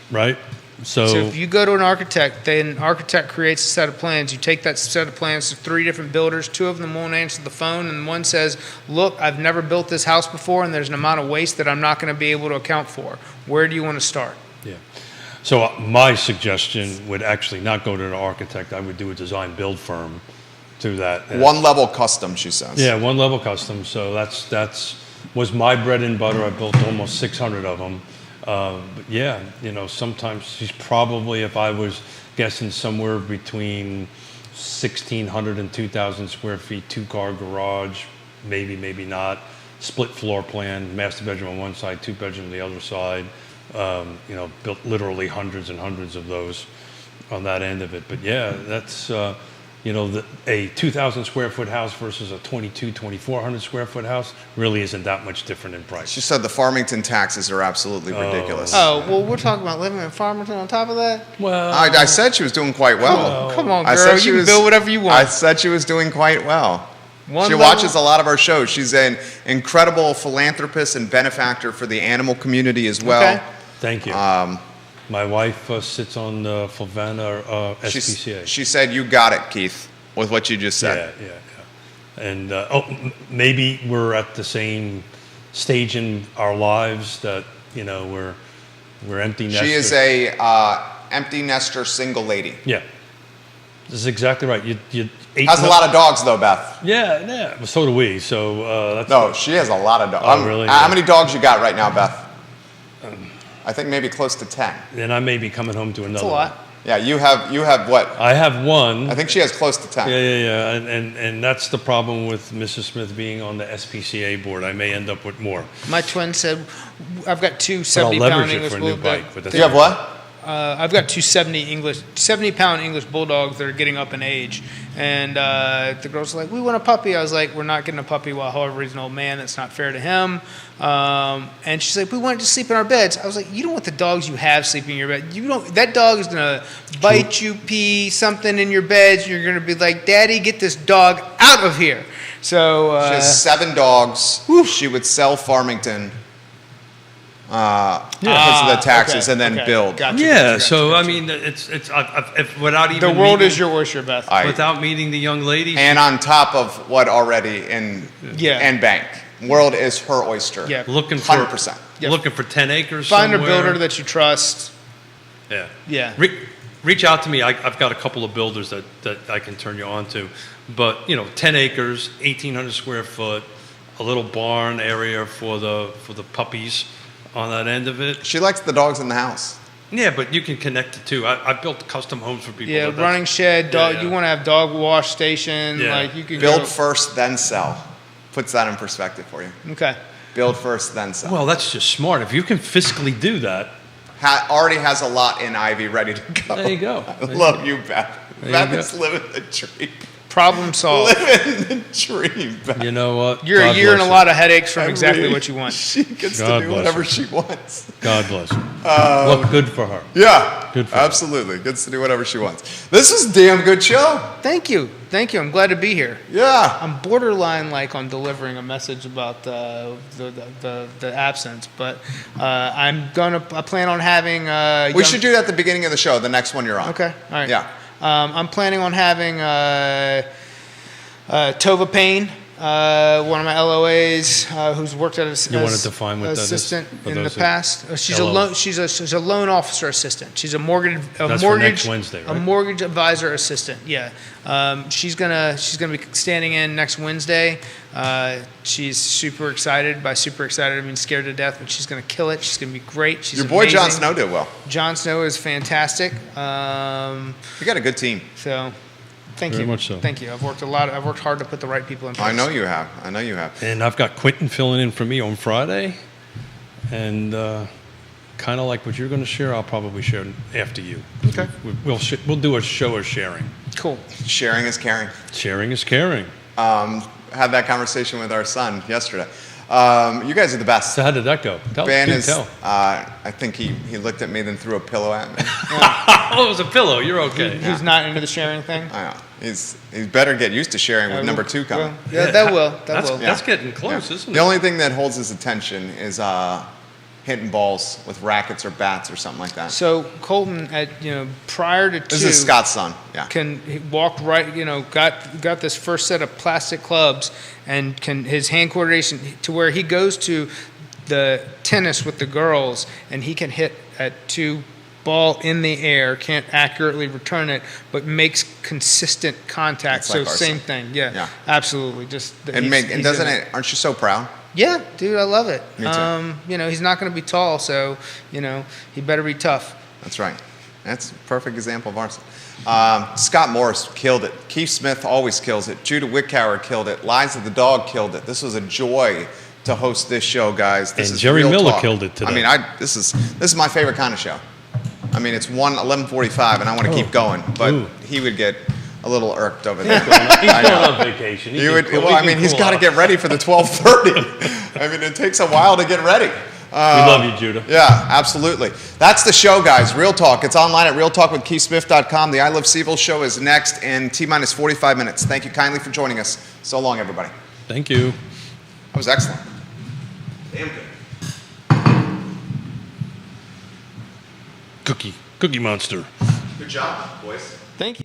right? So if you go to an architect, then an architect creates a set of plans. You take that set of plans to 3 different builders. 2 of them won't answer the phone, and one says, look, I've never built this house before, and there's an amount of waste that I'm not going to be able to account for. Where do you want to start? Yeah. So my suggestion would actually not go to an architect. I would do a design build firm to that. One level custom, she says. Yeah, one level custom. So that's was my bread and butter. I built almost 600 of them. But yeah, sometimes she's probably, if I was guessing, somewhere between 1,600 and 2,000 square feet, 2-car garage, maybe not. Split floor plan, master bedroom on one side, 2 bedroom on the other side. Built literally hundreds and hundreds of those on that end of it. But yeah, that's, a 2,000 square foot house versus a 2,400 square foot house really isn't that much different in price. She said the Farmington taxes are absolutely ridiculous. Oh, well, we're talking about living in Farmington on top of that? Well, I said she was doing quite well. Come on, I girl. said she You can was- build whatever you want. I said she was doing quite well. One She level- watches a lot of our shows. She's an incredible philanthropist and benefactor for the animal community as well. Okay. thank you. My wife sits on the Fulvana SPCA. She said, you got it, Keith, with what you just said. Yeah. And maybe we're at the same stage in our lives that we're empty nesters. She is a empty nester single lady. Yeah, this is exactly right. You Has a lot of dogs, though, Beth. Yeah. Well, so do we. So that's No, she has a lot of dogs. Oh, really? How many dogs you got right now, Beth? I think maybe close to 10. Then I may be coming home to another. That's a lot. Yeah, you have what? I have one. I think she has close to 10. Yeah. And that's the problem with Mrs. Smith being on the SPCA board. I may end up with more. My twin said, I've got 2 But I'll 70-pound leverage it English for a new bulldogs. bike. But that's Do you have what? I've got 2 70-pound English bulldogs that are getting up in age. And the girls are like, we want a puppy. I was like, we're not getting a puppy while however he's an old man. That's not fair to him. And she's like, we want it to sleep in our beds. I was like, you don't want the dogs you have sleeping in your bed. That dog is going to bite you, pee something in your beds. You're going to be like, Daddy, get this dog out of here. So She has 7 dogs. She would sell Farmington because of the taxes okay, and then okay. build. Gotcha, Yeah. gotcha, So gotcha. I mean, if without even The world meeting, is your oyster, Beth. I- without meeting the young lady. And on top of what already in Yeah. bank. World is her oyster. Yeah. looking for 100%. Yeah. looking for 10 acres. Find a somewhere. builder that you trust. Yeah. Yeah. Reach out to me. I've got a couple of builders that I can turn you on to. But, 10 acres, 1,800 square foot, a little barn area for the puppies on that end of it. She likes the dogs in the house. Yeah, but you can connect the two. I built custom homes for people. Yeah, but that's- running shed, dog. yeah. You want to have dog wash station. Yeah. Like you could Build go, first, then sell. Puts that in perspective for you. Okay. Build first, then sell. Well, that's just smart. If you can fiscally do that, Already has a lot in Ivy ready to go. there you go. I love you, Beth. There Beth you is living the dream. Problem solved. Living the dream. You know what? You're a God year and bless a her. lot of headaches from I exactly mean, what you want. She gets God to do bless whatever her. she wants. God bless her. Look good for her. Yeah, Good for her. absolutely. Gets to do whatever she wants. This is a damn good show. Thank you. I'm glad to be here. Yeah. I'm borderline like on delivering a message about the absence, but I plan on having. We should do that at the beginning of the show, the next one you're on. Okay. All right. Yeah. I'm planning on having Tova Payne, one of my LOAs, who's worked as You wanna define what that is assistant for in the those that- past. She's LO. she's a loan officer assistant. She's a mortgage That's for next Wednesday, a right? mortgage advisor assistant. Yeah. She's gonna be standing in next Wednesday. She's super excited. By super excited, I mean scared to death, but she's gonna kill it. She's gonna be great. She's Your boy Jon amazing. Snow did well. Jon Snow is fantastic. You got a good team. So, thank Very you. much so. Thank you. I've worked hard to put the right people in place. I know you have. I know you have. And I've got Quentin filling in for me on Friday. And kind of like what you're going to share, I'll probably share after you. Okay. We'll do a show of sharing. Cool. Sharing is caring. Sharing is caring. Had that conversation with our son yesterday. You guys are the best. So how did that go? Tell. Ben do is. tell. I think he looked at me, then threw a pillow at me. Oh, it was a pillow. You're okay. He's not into the sharing thing. I know. He's better get used to sharing with number 2 coming. Well, yeah, that will. That That's, will. that's getting close, isn't The it? only thing that holds his attention is hitting balls with rackets or bats or something like that. So Colton, prior to This two, is Scott's son. Yeah. he walked right. Got this first set of plastic clubs, and his hand coordination to where he goes to the tennis with the girls, and he can hit at 2 ball in the air, can't accurately return it, but makes consistent contact. That's So like our same son. And Yeah. absolutely. Just And doesn't it? Aren't you so proud? Yeah, dude, I love it. Me too. He's not going to be tall, so he better be tough. That's right. That's a perfect example of ours. Scott Morris killed it. Keith Smith always kills it. Judah Wickower killed it. Liza the dog killed it. This was a joy to host this show, guys. This And is Jerry real Miller talk. killed it today. I mean, this is my favorite kind of show. I mean, it's 11:45, and I want to keep going, but Ooh. he would get a little irked over there. He's I going know. on vacation. He would. Well, I mean, he's got to get ready for the 12:30. I mean, it takes a while to get ready. We love you, Judah. Yeah, absolutely. That's the show, guys. Real Talk. It's online at realtalkwithkeithsmith.com. The I Love Seville show is next in T-minus 45 minutes. Thank you kindly for joining us. So long, everybody. Thank you. That was excellent. Damn good. Cookie Monster. Good job, boys. Thank you.